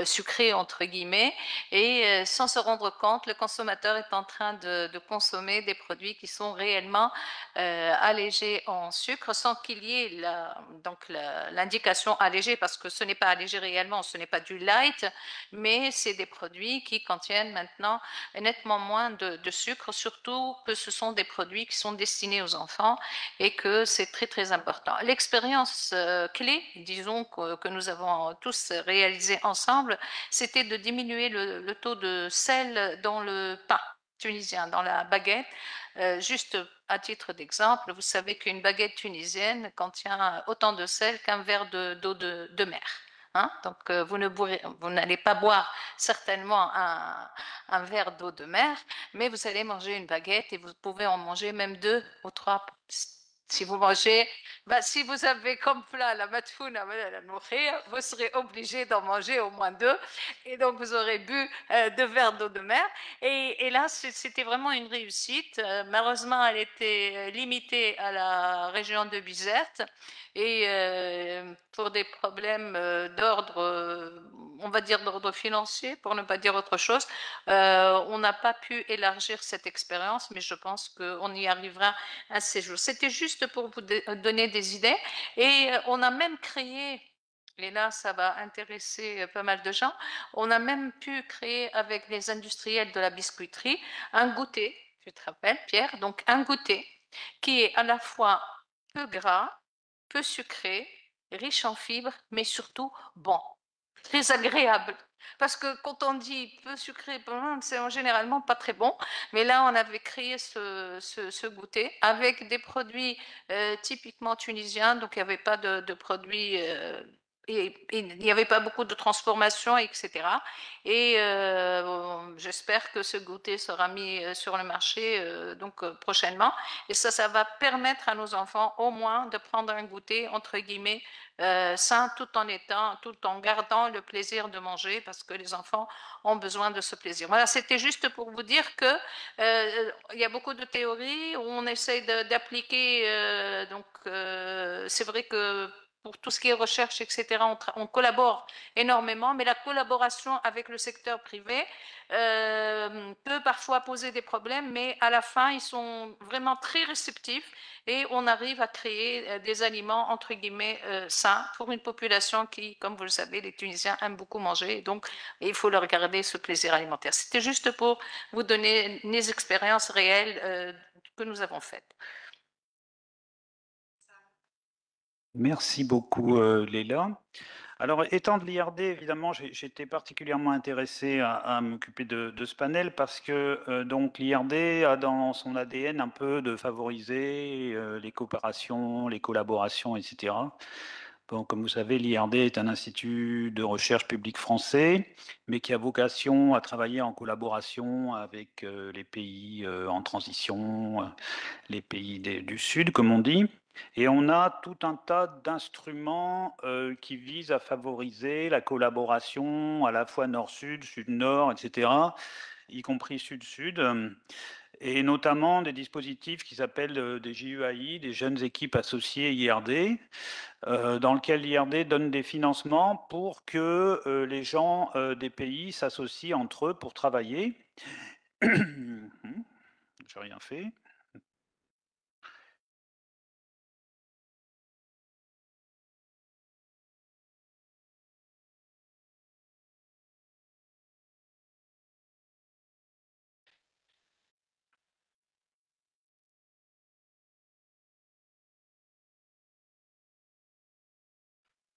sucrés, entre guillemets, et sans se rendre compte, le consommateur est en train de consommer des produits qui sont réellement allégés en sucre, sans qu'il y ait l'indication allégée, parce que ce n'est pas allégé réellement, ce n'est pas du light, mais c'est des produits qui contiennent maintenant nettement moins de sucre, surtout que ce sont des produits qui sont destinés aux enfants et que c'est très très important. L'expérience clé, disons, que nous avons tous réalisé ensemble, c'était de diminuer le taux de sel dans le pain tunisien, dans la baguette. Juste à titre d'exemple, vous savez qu'une baguette tunisienne contient autant de sel qu'un verre d'eau de mer. Hein? Donc, vous n'allez pas boire certainement un verre d'eau de mer, mais vous allez manger une baguette et vous pouvez en manger même 2 ou 3. Si vous mangez, si vous avez comme plat la matfouna, vous serez obligé d'en manger au moins 2. Et donc, vous aurez bu 2 verres d'eau de mer. Et là, c'était vraiment une réussite. Malheureusement, elle était limitée à la région de Bizerte. Et pour des problèmes d'ordre, on va dire d'ordre financier, pour ne pas dire autre chose, on n'a pas pu élargir cette expérience, mais je pense qu'on y arrivera un de ces jours. C'était juste pour vous donner des idées. Et on a même créé, et là ça va intéresser pas mal de gens, on a même pu créer avec les industriels de la biscuiterie un goûter, tu te rappelles Pierre, donc un goûter qui est à la fois peu gras, peu sucré, riche en fibres, mais surtout bon, très agréable. Parce que quand on dit peu sucré, c'est généralement pas très bon. Mais là, on avait créé ce goûter avec des produits typiquement tunisiens, donc il n'y avait pas de produits et il n'y avait pas beaucoup de transformation, etc. Et j'espère que ce goûter sera mis sur le marché prochainement. Et ça va permettre à nos enfants au moins de prendre un goûter, entre guillemets, sain, tout en gardant le plaisir de manger, parce que les enfants ont besoin de ce plaisir. Voilà, c'était juste pour vous dire que il y a beaucoup de théories où on essaye d'appliquer. C'est vrai que pour tout ce qui est recherche, etc., on collabore énormément, mais la collaboration avec le secteur privé peut parfois poser des problèmes, mais à la fin, ils sont vraiment très réceptifs et on arrive à créer des aliments, entre guillemets, sains pour une population qui, comme vous le savez, les Tunisiens aiment beaucoup manger, donc il faut leur garder ce plaisir alimentaire. C'était juste pour vous donner des expériences réelles que nous avons faites. Merci beaucoup, Léla. Alors, étant de l'IRD, évidemment, j'étais particulièrement intéressé à m'occuper de ce panel parce que donc l'IRD a dans son ADN un peu de favoriser les coopérations, les collaborations, etc. Bon, comme vous savez, l'IRD est un institut de recherche public français, mais qui a vocation à travailler en collaboration avec les pays en transition, les pays du Sud, comme on dit. Et on a tout un tas d'instruments qui visent à favoriser la collaboration à la fois nord-sud, sud-nord, etc., y compris sud-sud, et notamment des dispositifs qui s'appellent des JUAI, des jeunes équipes associées IRD, dans lequel l'IRD donne des financements pour que les gens des pays s'associent entre eux pour travailler. J'ai rien fait.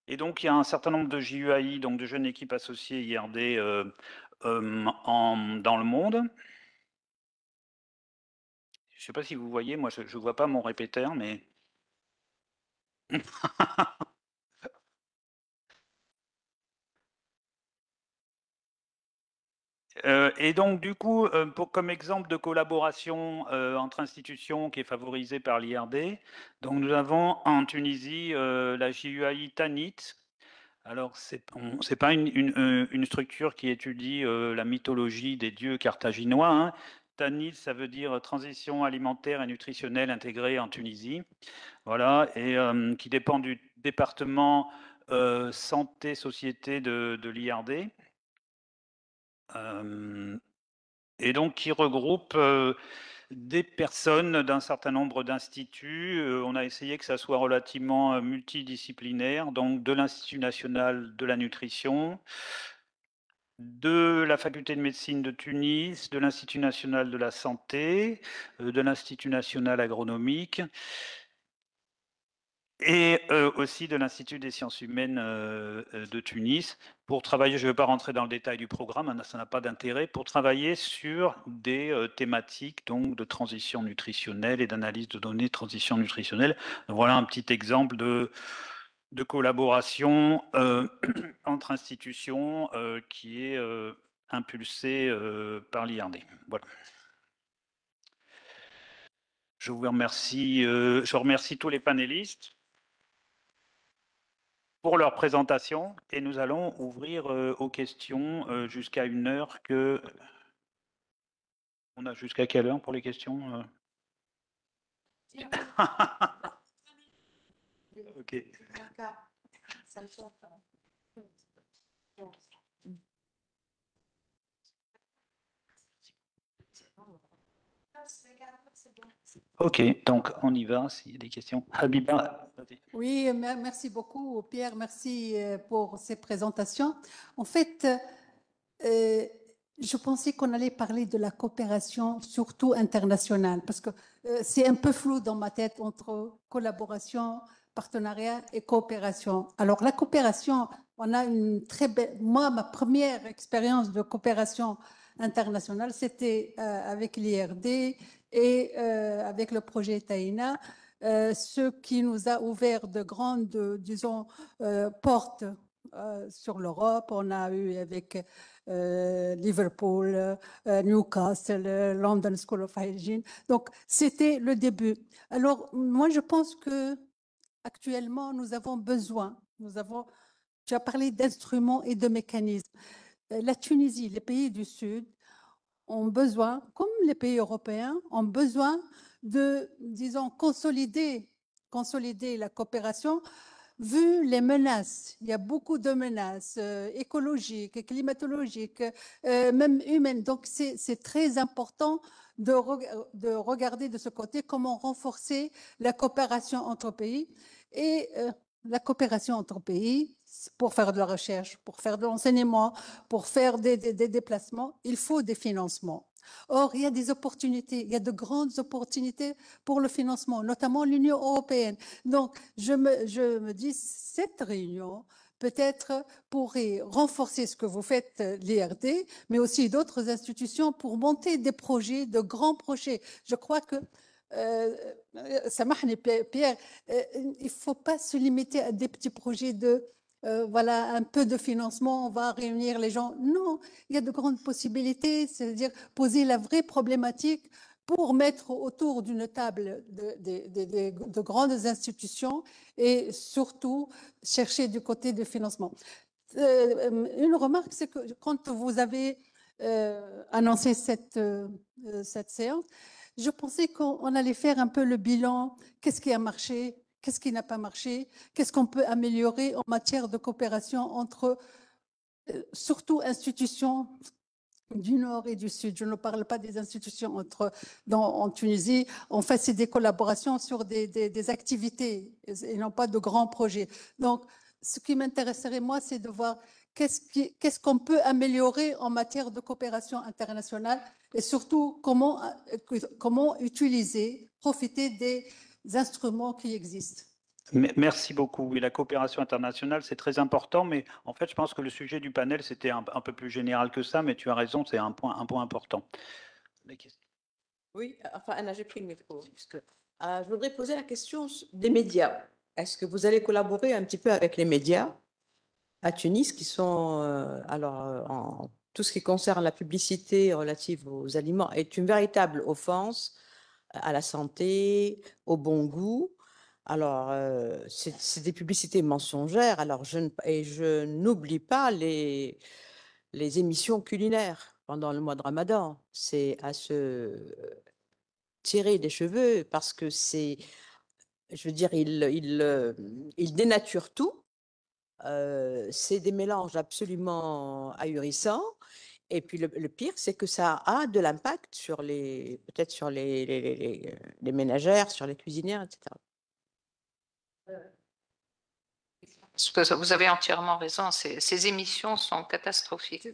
Et donc, il y a un certain nombre de JUAI, donc de jeunes équipes associées IRD dans le monde. Je ne sais pas si vous voyez, moi je ne vois pas mon répéteur, mais... Et donc, du coup, comme exemple de collaboration entre institutions qui est favorisée par l'IRD, donc nous avons en Tunisie la JUAI Tanit. Alors, c'est pas une structure qui étudie la mythologie des dieux carthaginois, hein. Tanit, ça veut dire transition alimentaire et nutritionnelle intégrée en Tunisie. Voilà, et qui dépend du département santé société de l'IRD. Et donc qui regroupe des personnes d'un certain nombre d'instituts. On a essayé que ça soit relativement multidisciplinaire, donc de l'Institut national de la nutrition, de la faculté de médecine de Tunis, de l'Institut national de la santé, de l'Institut national agronomique, et aussi de l'Institut des sciences humaines de Tunis, pour travailler, je ne vais pas rentrer dans le détail du programme, hein, ça n'a pas d'intérêt, pour travailler sur des thématiques donc, de transition nutritionnelle et d'analyse de données de transition nutritionnelle. Donc, voilà un petit exemple de collaboration entre institutions qui est impulsée par l'IRD. Voilà. Je vous remercie, je remercie tous les panélistes pour leur présentation et nous allons ouvrir aux questions jusqu'à 1 heure que... On a jusqu'à quelle heure pour les questions Ok. Ok, donc on y va s'il y a des questions. Habiba, vas-y. Oui, merci beaucoup Pierre, merci pour ces présentations. En fait, je pensais qu'on allait parler de la coopération, surtout internationale, parce que c'est un peu flou dans ma tête entre collaboration, partenariat et coopération. Alors la coopération, on a une très belle... Moi, ma première expérience de coopération internationale, c'était avec l'IRD et avec le projet Taïna, ce qui nous a ouvert de grandes, disons, portes sur l'Europe. On a eu avec Liverpool, Newcastle, London School of Hygiene. Donc, c'était le début. Alors, moi, je pense que actuellement, nous avons besoin, tu as parlé d'instruments et de mécanismes. La Tunisie, les pays du Sud ont besoin, comme les pays européens, ont besoin de, disons, consolider la coopération vu les menaces, il y a beaucoup de menaces écologiques, climatologiques, même humaines. Donc, c'est très important de regarder de ce côté comment renforcer la coopération entre pays et la coopération entre pays pour faire de la recherche, pour faire de l'enseignement, pour faire des déplacements, il faut des financements. Or, il y a des opportunités, il y a de grandes opportunités pour le financement, notamment l'Union européenne. Donc, je me dis, cette réunion peut-être pourrait renforcer ce que vous faites, l'IRD, mais aussi d'autres institutions pour monter des projets, de grands projets. Je crois que Samahni, Pierre, il ne faut pas se limiter à des petits projets de voilà, un peu de financement, on va réunir les gens. Non, il y a de grandes possibilités, c'est-à-dire poser la vraie problématique pour mettre autour d'une table de grandes institutions et surtout chercher du côté du financement. Une remarque, c'est que quand vous avez annoncé cette séance, je pensais qu'on allait faire un peu le bilan, qu'est-ce qui a marché, qu'est-ce qui n'a pas marché, qu'est-ce qu'on peut améliorer en matière de coopération entre surtout institutions du Nord et du Sud. Je ne parle pas des institutions en Tunisie. En fait, c'est des collaborations sur des activités et non pas de grands projets. Donc, ce qui m'intéresserait, moi, c'est de voir qu'est-ce qu'on peut améliorer en matière de coopération internationale et surtout comment utiliser, profiter des instruments qui existent. Merci beaucoup. Oui, la coopération internationale, c'est très important, mais en fait, je pense que le sujet du panel, c'était un peu plus général que ça, mais tu as raison, c'est un point important. Oui, enfin, Anna, j'ai pris le micro. Puisque, je voudrais poser la question des médias. Est-ce que vous allez collaborer un petit peu avec les médias à Tunis qui sont, en tout ce qui concerne la publicité relative aux aliments est une véritable offense à la santé, au bon goût. Alors, c'est des publicités mensongères. Alors, je n'oublie pas les émissions culinaires pendant le mois de Ramadan. C'est à se tirer des cheveux parce que c'est, je veux dire, il dénature tout. C'est des mélanges absolument ahurissants. Et puis le pire, c'est que ça a de l'impact sur peut-être sur les ménagères, sur les cuisinières, etc. Parce que vous avez entièrement raison, ces émissions sont catastrophiques.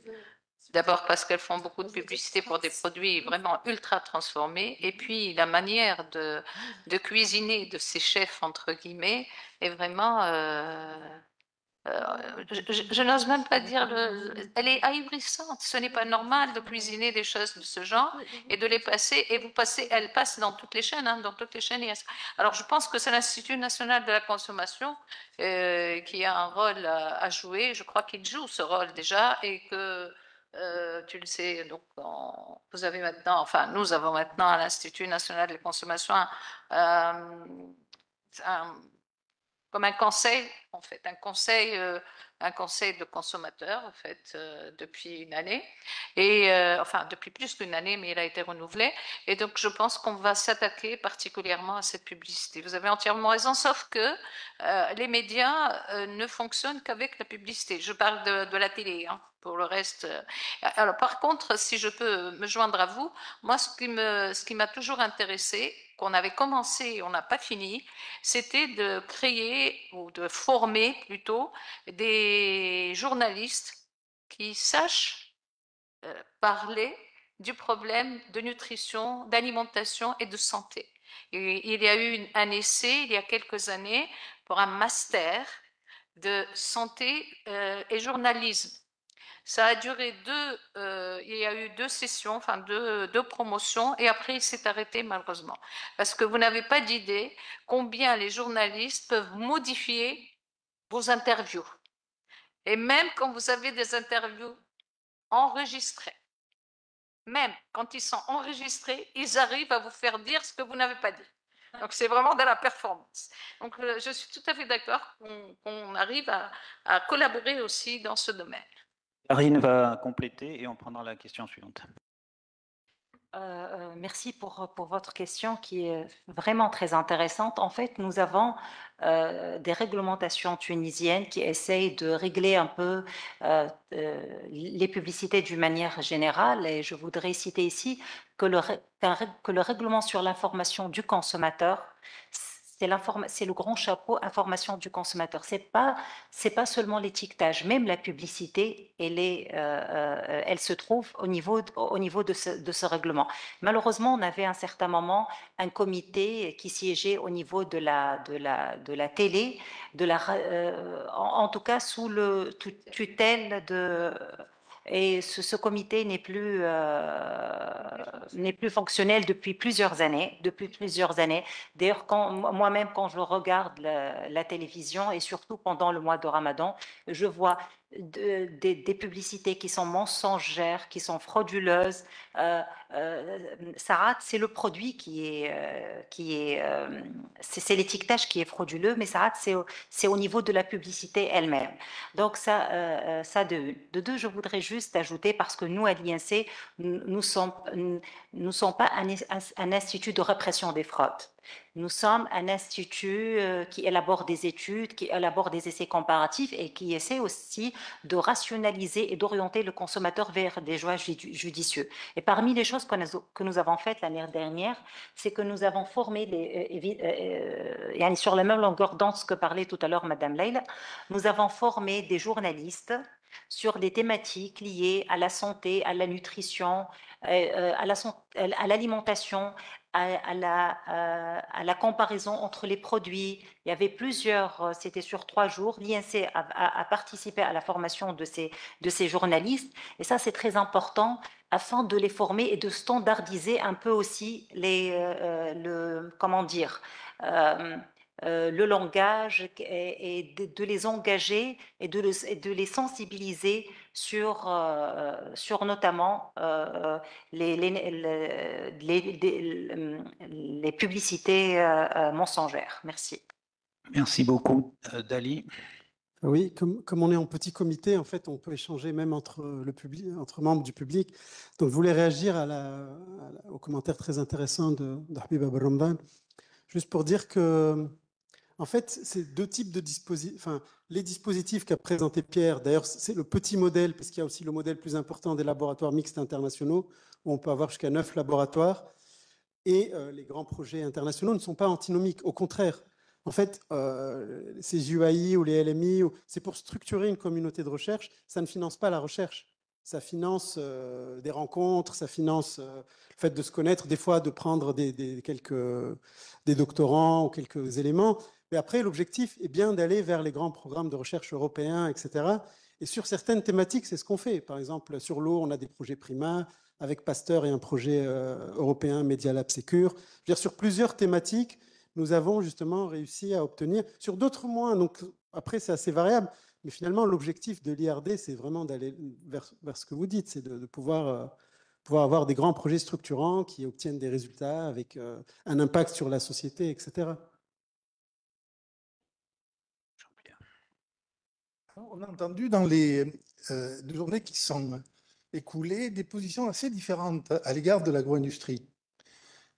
D'abord parce qu'elles font beaucoup de publicité pour des produits vraiment ultra transformés, et puis la manière de cuisiner de ces chefs, entre guillemets, est vraiment... je n'ose même pas dire, elle est ahurissante. Ce n'est pas normal de cuisiner des choses de ce genre et de les passer, et elles passent dans toutes les chaînes, hein, dans toutes les chaînes. Alors je pense que c'est l'Institut national de la consommation qui a un rôle à jouer. Je crois qu'il joue ce rôle déjà, et que tu le sais, donc vous avez maintenant, enfin nous avons maintenant à l'Institut national de la consommation comme un conseil, en fait, un conseil de consommateurs, en fait, depuis une année, et enfin depuis plus d'une année, mais il a été renouvelé. Et donc, je pense qu'on va s'attaquer particulièrement à cette publicité. Vous avez entièrement raison, sauf que les médias ne fonctionnent qu'avec la publicité. Je parle de la télé, hein. Pour le reste. Alors, par contre, si je peux me joindre à vous, moi, ce qui m'a toujours intéressé, qu'on avait commencé, on n'a pas fini, c'était de créer ou de former plutôt des journalistes qui sachent parler du problème de nutrition, d'alimentation et de santé. Et il y a eu un essai il y a quelques années pour un master de santé et journalisme. Ça a duré il y a eu 2 sessions, enfin deux promotions, et après il s'est arrêté malheureusement. Parce que vous n'avez pas d'idée combien les journalistes peuvent modifier vos interviews. Et même quand vous avez des interviews enregistrées, même quand ils sont enregistrés, ils arrivent à vous faire dire ce que vous n'avez pas dit. Donc c'est vraiment de la performance. Donc je suis tout à fait d'accord qu'on arrive à collaborer aussi dans ce domaine. Karine va compléter et on prendra la question suivante. Merci pour votre question qui est vraiment très intéressante. En fait, nous avons des réglementations tunisiennes qui essayent de régler un peu les publicités d'une manière générale. Et je voudrais citer ici que que le règlement sur l'information du consommateur, c'est le grand chapeau information du consommateur. C'est pas seulement l'étiquetage, même la publicité, elle se trouve au niveau de ce règlement. Malheureusement, on avait à un certain moment un comité qui siégeait au niveau de la télé, en tout cas sous le tutelle de. Et ce comité n'est plus fonctionnel depuis plusieurs années. D'ailleurs, moi-même, quand je regarde la télévision et surtout pendant le mois de Ramadan, je vois des publicités qui sont mensongères, qui sont frauduleuses. Sarat, c'est le produit c'est l'étiquetage qui est frauduleux, mais Sarat, c'est au niveau de la publicité elle-même. Donc ça de deux, je voudrais juste ajouter, parce que nous, à l'INC, nous sommes pas un institut de répression des fraudes. Nous sommes un institut qui élabore des études, qui élabore des essais comparatifs et qui essaie aussi de rationaliser et d'orienter le consommateur vers des choix judicieux. Et parmi les choses que nous avons faites l'année dernière, c'est que nous avons formé sur la même longueur d'onde que parlait tout à l'heure Madame Leila, nous avons formé des journalistes sur des thématiques liées à la santé, à la nutrition, à l'alimentation, à la comparaison entre les produits. Il y avait c'était sur 3 jours. L'INC a participé à la formation de ces journalistes. Et ça, c'est très important afin de les former et de standardiser un peu aussi comment dire, le langage et de les engager et de les sensibiliser sur notamment les publicités mensongères. Merci. Merci beaucoup, Dali. Oui, comme on est en petit comité, en fait, on peut échanger même entre membres du public. Donc, je voulais réagir au commentaire très intéressant de Habib Abraham, juste pour dire que, en fait, c'est 2 types de dispositifs. Enfin, les dispositifs qu'a présenté Pierre, d'ailleurs, c'est le petit modèle, parce qu'il y a aussi le modèle plus important des laboratoires mixtes internationaux, où on peut avoir jusqu'à 9 laboratoires. Et les grands projets internationaux ne sont pas antinomiques. Au contraire, en fait, ces UAI ou les LMI, c'est pour structurer une communauté de recherche. Ça ne finance pas la recherche. Ça finance des rencontres, ça finance le fait de se connaître, des fois de prendre des doctorants ou quelques éléments. Mais après, l'objectif est bien d'aller vers les grands programmes de recherche européens, etc. Et sur certaines thématiques, c'est ce qu'on fait. Par exemple, sur l'eau, on a des projets Prima, avec Pasteur et un projet européen Media Lab Secure. Je veux dire, sur plusieurs thématiques, nous avons justement réussi à obtenir, sur d'autres moins, donc après c'est assez variable, mais finalement l'objectif de l'IRD, c'est vraiment d'aller vers ce que vous dites, c'est de pouvoir avoir des grands projets structurants qui obtiennent des résultats avec un impact sur la société, etc. On a entendu dans les 2 journées qui sont écoulées des positions assez différentes à l'égard de l'agro-industrie.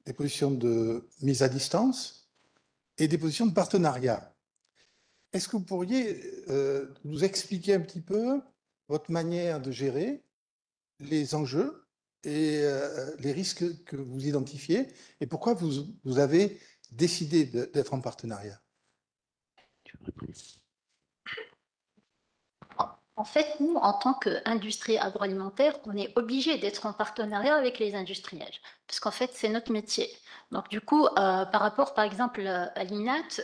Des positions de mise à distance et des positions de partenariat. Est-ce que vous pourriez nous expliquer un petit peu votre manière de gérer les enjeux et les risques que vous identifiez et pourquoi vous avez décidé d'être en partenariat? En fait, nous, en tant qu'industrie agroalimentaire, on est obligé d'être en partenariat avec les industriels, parce qu'en fait, c'est notre métier. Donc, du coup, par rapport, par exemple, à l'INAT,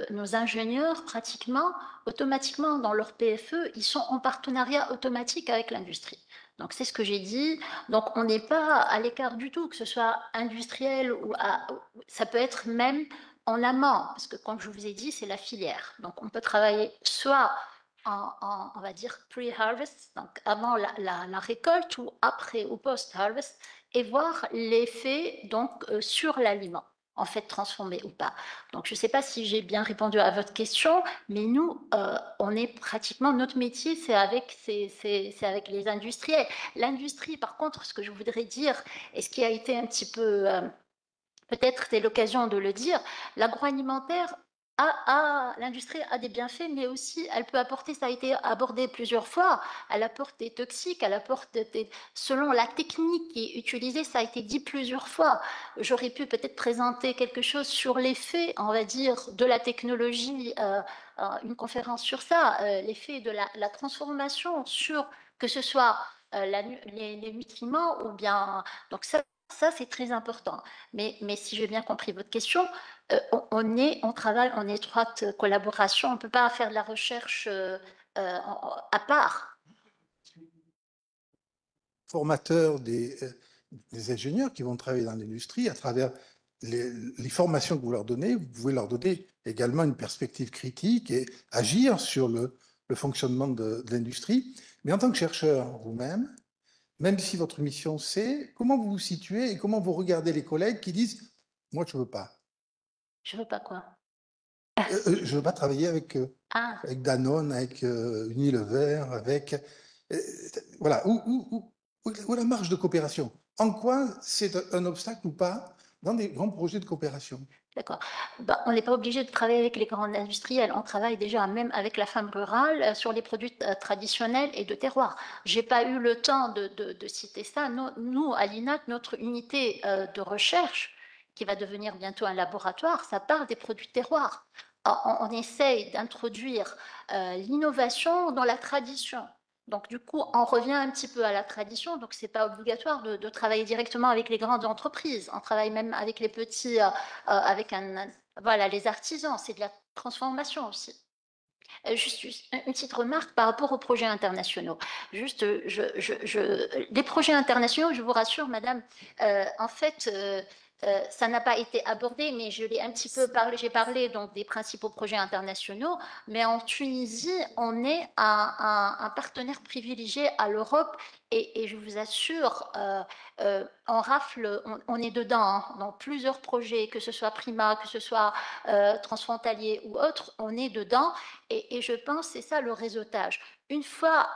nos ingénieurs, pratiquement, automatiquement, dans leur PFE, ils sont en partenariat automatique avec l'industrie. Donc, c'est ce que j'ai dit. Donc, on n'est pas à l'écart du tout, que ce soit industriel ou ça peut être même en amont, parce que, comme je vous ai dit, c'est la filière. Donc, on peut travailler soit on va dire pre-harvest, donc avant la récolte ou après ou post-harvest, et voir l'effet donc sur l'aliment. en fait transformés ou pas. Donc, je ne sais pas si j'ai bien répondu à votre question, mais nous, on est pratiquement, notre métier, c'est avec les industriels. L'industrie, par contre, ce que je voudrais dire, et ce qui a été un petit peu, peut-être c'est l'occasion de le dire, l'agroalimentaire, l'industrie a des bienfaits, mais aussi elle peut apporter, ça a été abordé plusieurs fois, elle apporte des toxiques, elle apporte selon la technique qui est utilisée, ça a été dit plusieurs fois. J'aurais pu peut-être présenter quelque chose sur l'effet, on va dire, de la technologie, une conférence sur ça, l'effet de la transformation sur, que ce soit les nutriments ou bien, donc ça c'est très important. Mais si j'ai bien compris votre question, on travaille en étroite collaboration. On ne peut pas faire de la recherche à part. Formateurs des ingénieurs qui vont travailler dans l'industrie, à travers les formations que vous leur donnez, vous pouvez leur donner également une perspective critique et agir sur le fonctionnement de l'industrie. Mais en tant que chercheur vous-même, même si votre mission c'est, comment vous vous situez et comment vous regardez les collègues qui disent « moi je ne veux pas ». Je ne veux pas quoi? Je ne veux pas travailler avec Danone, avec Unilever, avec… voilà, où la marge de coopération? En quoi c'est un obstacle ou pas dans des grands projets de coopération? D'accord. On n'est pas obligé de travailler avec les grands industriels. On travaille déjà même avec la femme rurale sur les produits traditionnels et de terroir. Je n'ai pas eu le temps de citer ça. Nous, à l'INAT, notre unité de recherche, qui va devenir bientôt un laboratoire, ça part des produits de terroir. On essaye d'introduire l'innovation dans la tradition. Donc, du coup, on revient un petit peu à la tradition. Donc, ce n'est pas obligatoire de travailler directement avec les grandes entreprises. On travaille même avec les petits, voilà, les artisans. C'est de la transformation aussi. Juste une petite remarque par rapport aux projets internationaux. Juste, les projets internationaux, je vous rassure, madame, en fait, ça n'a pas été abordé, mais je l'ai un petit peu parlé. J'ai parlé donc des principaux projets internationaux, mais en Tunisie, on est un partenaire privilégié à l'Europe et je vous assure, on rafle, on est dedans hein, dans plusieurs projets, que ce soit Prima, que ce soit transfrontalier ou autre, on est dedans et je pense que c'est ça le réseautage. Une fois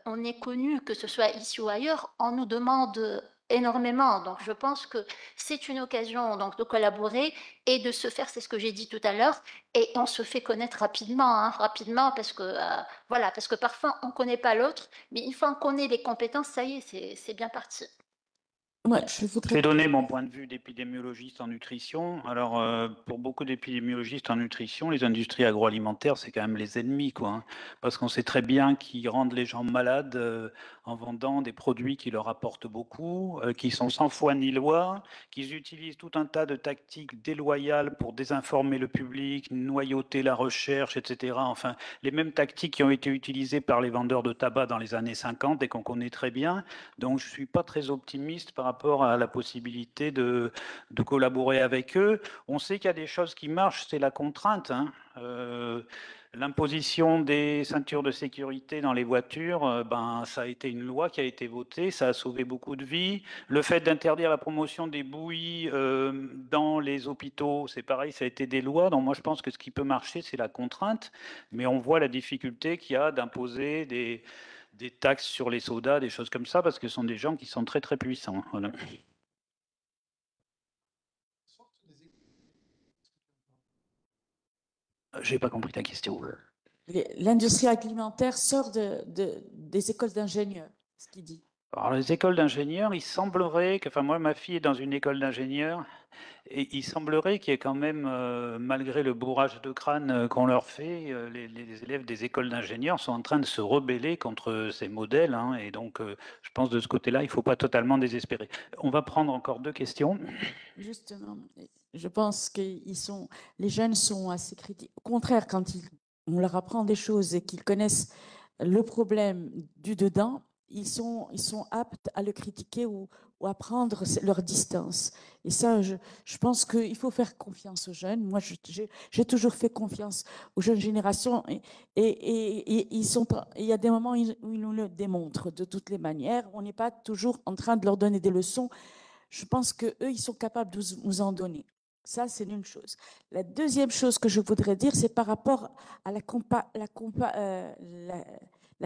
on est connu, que ce soit ici ou ailleurs, on nous demande énormément. Donc, je pense que c'est une occasion donc, de collaborer et de se faire, c'est ce que j'ai dit tout à l'heure, et on se fait connaître rapidement, parce que, voilà, parce que parfois, on ne connaît pas l'autre, mais une fois qu'on connaît les compétences, ça y est, c'est bien parti. Ouais, je vais donner mon point de vue d'épidémiologiste en nutrition. Alors, pour beaucoup d'épidémiologistes en nutrition, les industries agroalimentaires, c'est quand même les ennemis, quoi, hein, parce qu'on sait très bien qu'ils rendent les gens malades en vendant des produits qui leur apportent beaucoup, qui sont sans foi ni loi, qu'ils utilisent tout un tas de tactiques déloyales pour désinformer le public, noyauter la recherche, etc. Enfin, les mêmes tactiques qui ont été utilisées par les vendeurs de tabac dans les années 50 et qu'on connaît très bien. Donc, je ne suis pas très optimiste par rapport à la possibilité de collaborer avec eux. On sait qu'il y a des choses qui marchent, c'est la contrainte. Hein. L'imposition des ceintures de sécurité dans les voitures, ça a été une loi qui a été votée, ça a sauvé beaucoup de vies. Le fait d'interdire la promotion des bouillies dans les hôpitaux, c'est pareil, ça a été des lois. Donc moi, je pense que ce qui peut marcher, c'est la contrainte. Mais on voit la difficulté qu'il y a d'imposer des taxes sur les sodas, des choses comme ça, parce que ce sont des gens qui sont très très puissants. Voilà. J'ai pas compris ta question. L'industrie alimentaire sort des écoles d'ingénieurs, ce qu'il dit. Alors, les écoles d'ingénieurs, il semblerait que, enfin moi, ma fille est dans une école d'ingénieurs, et il semblerait qu'il y ait quand même, malgré le bourrage de crâne qu'on leur fait, les élèves des écoles d'ingénieurs sont en train de se rebeller contre ces modèles, hein, et donc je pense de ce côté-là, il ne faut pas totalement désespérer. On va prendre encore 2 questions. Justement, je pense que les jeunes sont assez critiques. Au contraire, quand on leur apprend des choses et qu'ils connaissent le problème du dedans, ils sont aptes à le critiquer ou à prendre leur distance. Et ça, je pense qu'il faut faire confiance aux jeunes. Moi, j'ai toujours fait confiance aux jeunes générations et il y a des moments où ils nous le démontrent de toutes les manières. On n'est pas toujours en train de leur donner des leçons. Je pense qu'eux, ils sont capables de nous en donner. Ça, c'est une chose. La deuxième chose que je voudrais dire, c'est par rapport à la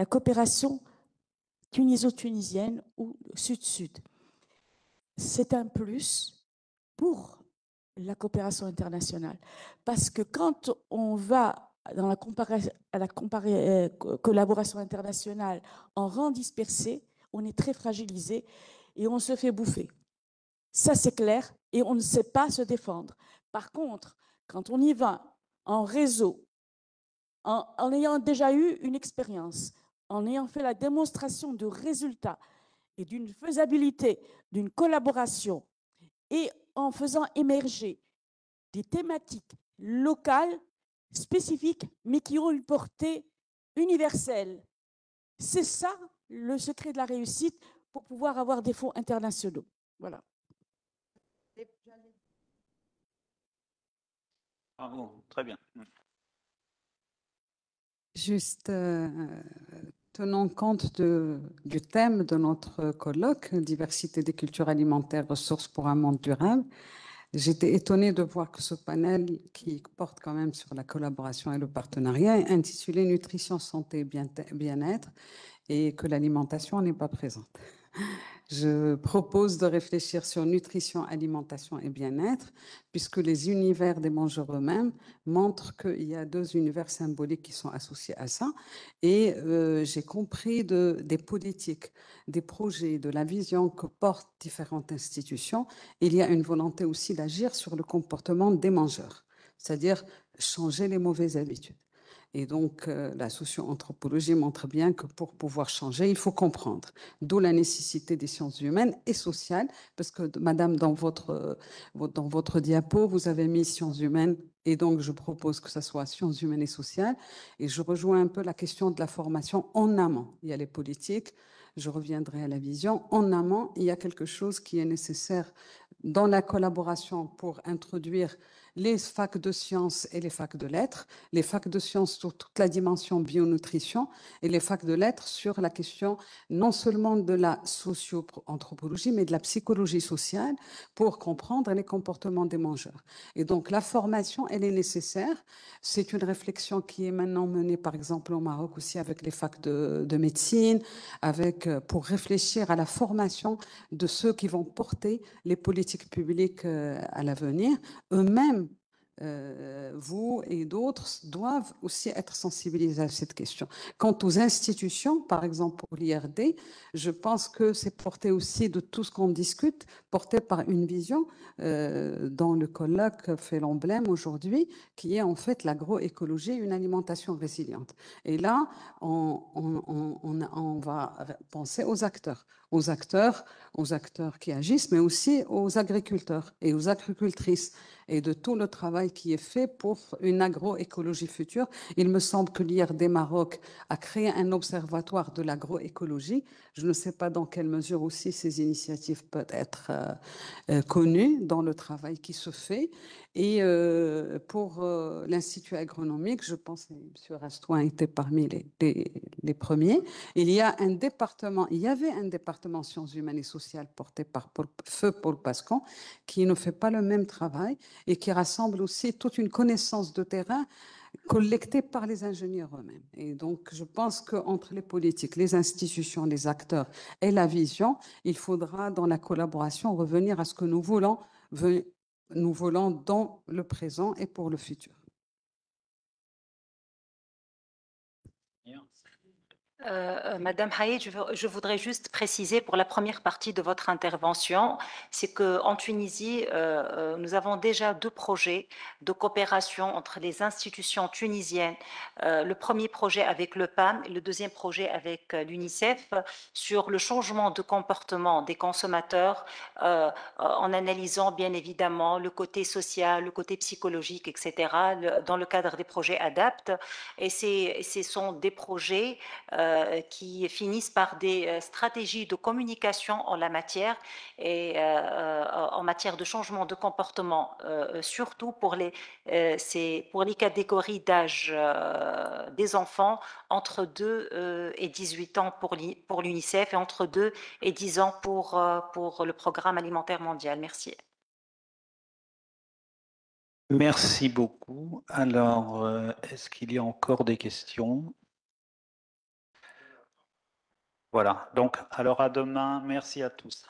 coopération tuniso-tunisienne ou sud-sud. C'est un plus pour la coopération internationale. Parce que quand on va dans la collaboration internationale en rang dispersé, on est très fragilisé et on se fait bouffer. Ça, c'est clair, et on ne sait pas se défendre. Par contre, quand on y va en réseau, en ayant déjà eu une expérience, en ayant fait la démonstration de résultats et d'une faisabilité, d'une collaboration, et en faisant émerger des thématiques locales, spécifiques, mais qui ont une portée universelle. C'est ça le secret de la réussite pour pouvoir avoir des fonds internationaux. Voilà. Ah bon, très bien. Juste tenant compte du thème de notre colloque, diversité des cultures alimentaires, ressources pour un monde durable, j'étais étonnée de voir que ce panel, qui porte quand même sur la collaboration et le partenariat, est intitulé Nutrition, santé, bien-être, et que l'alimentation n'est pas présente. Je propose de réfléchir sur nutrition, alimentation et bien-être, puisque les univers des mangeurs eux-mêmes montrent qu'il y a deux univers symboliques qui sont associés à ça. Et j'ai compris des politiques, des projets, de la vision que portent différentes institutions. Il y a une volonté aussi d'agir sur le comportement des mangeurs, c'est-à-dire changer les mauvaises habitudes. Et donc, la socio-anthropologie montre bien que pour pouvoir changer, il faut comprendre. D'où la nécessité des sciences humaines et sociales, parce que, madame, dans votre diapo, vous avez mis sciences humaines, et donc je propose que ça soit sciences humaines et sociales. Et je rejoins un peu la question de la formation en amont. Il y a les politiques, je reviendrai à la vision. En amont, il y a quelque chose qui est nécessaire dans la collaboration pour introduire les facs de sciences et les facs de lettres, les facs de sciences sur toute la dimension bionutrition et les facs de lettres sur la question non seulement de la socio-anthropologie, mais de la psychologie sociale pour comprendre les comportements des mangeurs. Et donc la formation, elle est nécessaire. C'est une réflexion qui est maintenant menée par exemple au Maroc aussi avec les facs de médecine, pour réfléchir à la formation de ceux qui vont porter les politiques publiques à l'avenir. Eux-mêmes, vous et d'autres doivent aussi être sensibilisés à cette question. Quant aux institutions, par exemple pour l'IRD, je pense que c'est porté aussi de tout ce qu'on discute, porté par une vision dont le colloque fait l'emblème aujourd'hui, qui est en fait l'agroécologie, une alimentation résiliente. Et là, on va penser aux acteurs qui agissent, mais aussi aux agriculteurs et aux agricultrices, et de tout le travail qui est fait pour une agroécologie future. Il me semble que l'IRD Maroc a créé un observatoire de l'agroécologie. Je ne sais pas dans quelle mesure aussi ces initiatives peuvent être connues dans le travail qui se fait. Et pour l'Institut agronomique, je pense que M. Rastouin était parmi les premiers. Il y avait un département sciences humaines et sociales porté par feu Paul Pascan, qui ne fait pas le même travail et qui rassemble aussi toute une connaissance de terrain collectée par les ingénieurs eux-mêmes. Et donc, je pense qu'entre les politiques, les institutions, les acteurs et la vision, il faudra, dans la collaboration, revenir à ce que nous voulons dans le présent et pour le futur. Madame Haït, je voudrais juste préciser pour la première partie de votre intervention, c'est qu'en Tunisie, nous avons déjà 2 projets de coopération entre les institutions tunisiennes. Le premier projet avec le PAM et le deuxième projet avec l'UNICEF sur le changement de comportement des consommateurs en analysant bien évidemment le côté social, le côté psychologique, etc. dans le cadre des projets ADAPT. Et ce sont des projets qui finissent par des stratégies de communication en la matière et en matière de changement de comportement, surtout pour les catégories d'âge des enfants entre 2 et 18 ans pour l'UNICEF et entre 2 et 10 ans pour le Programme alimentaire mondial. Merci. Merci beaucoup. Alors, est-ce qu'il y a encore des questions? Voilà. Donc, alors à demain. Merci à tous.